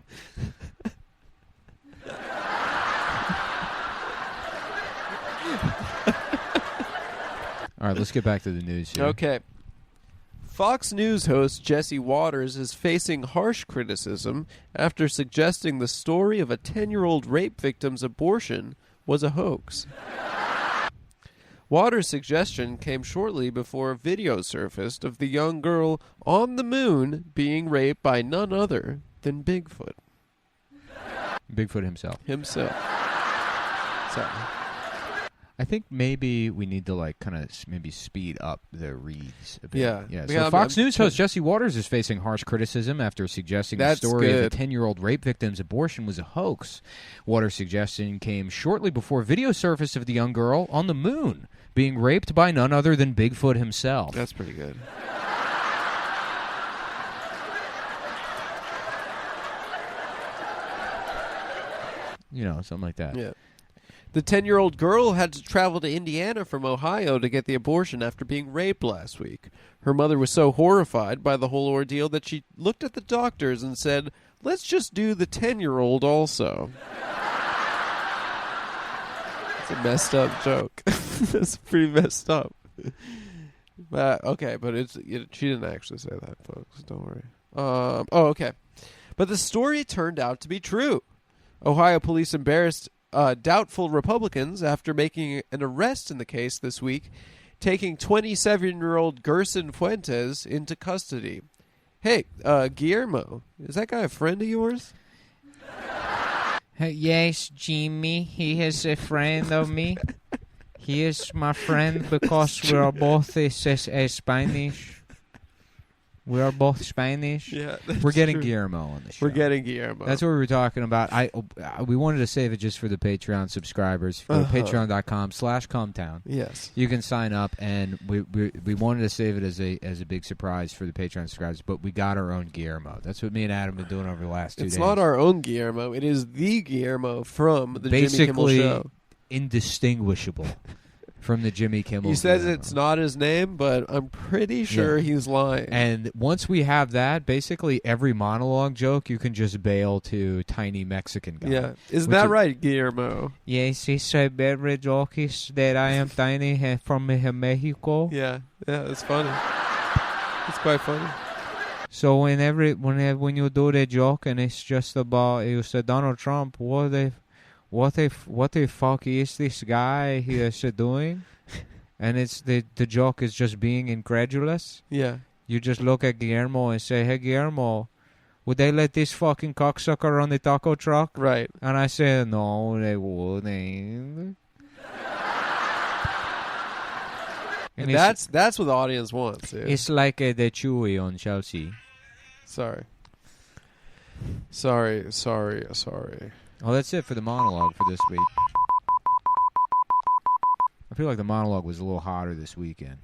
All right, let's get back to the news here. Okay. Fox News host Jesse Waters is facing harsh criticism after suggesting the story of a 10-year-old rape victim's abortion was a hoax. Waters' suggestion came shortly before a video surfaced of the young girl on the moon being raped by none other than Bigfoot. Bigfoot himself. Sorry. I think maybe we need to like kind of maybe speed up the reads a bit. Yeah. Yeah. Yeah, So Fox I'm News host Jesse Waters is facing harsh criticism after suggesting the That's story of good. a 10-year-old rape victim's abortion was a hoax. Waters' suggestion came shortly before video surfaced of the young girl on the moon being raped by none other than Bigfoot himself. That's pretty good. You know, something like that. Yeah. The 10-year-old girl had to travel to Indiana from Ohio to get the abortion after being raped last week. Her mother was so horrified by the whole ordeal that she looked at the doctors and said, "Let's just do the 10-year-old also." It's a messed up joke. It's pretty messed up. Okay, but she didn't actually say that, folks. Don't worry. Okay. But the story turned out to be true. Ohio police embarrassed doubtful Republicans after making an arrest in the case this week, taking 27-year-old Gerson Fuentes into custody. Hey, Guillermo, is that guy a friend of yours? Yes, Jimmy, he is a friend of me. He is my friend because we are both Spanish. We are both Spanish. Yeah, We're getting Guillermo on the show. We're getting Guillermo. That's what we were talking about. We wanted to save it just for the Patreon subscribers. Go to patreon.com/Cumtown. Yes. You can sign up, and we wanted to save it as a big surprise for the Patreon subscribers, but we got our own Guillermo. That's what me and Adam have been doing over the last 2 days. It's not our own Guillermo. It is the Guillermo from the Jimmy Kimmel Basically Show. indistinguishable from the Jimmy Kimmel He says Guillermo. it's not his name, but I'm pretty sure he's lying. And once we have that, basically every monologue joke you can just bail to tiny Mexican guy. Yeah. Isn't that right, Guillermo? Yes, it's a very joke is that I am tiny from Mexico. Yeah, it's funny. It's quite funny. So when you do the joke and it's just about you say Donald Trump, what the fuck is this guy he is doing? And it's the joke is just being incredulous. Yeah. You just look at Guillermo and say, "Hey Guillermo, would they let this fucking cocksucker on the taco truck?" Right. And I say, "No, they wouldn't." And that's what the audience wants. Dude. It's like the Chewy on Chelsea. Sorry. Well, that's it for the monologue for this week. I feel like the monologue was a little hotter this weekend.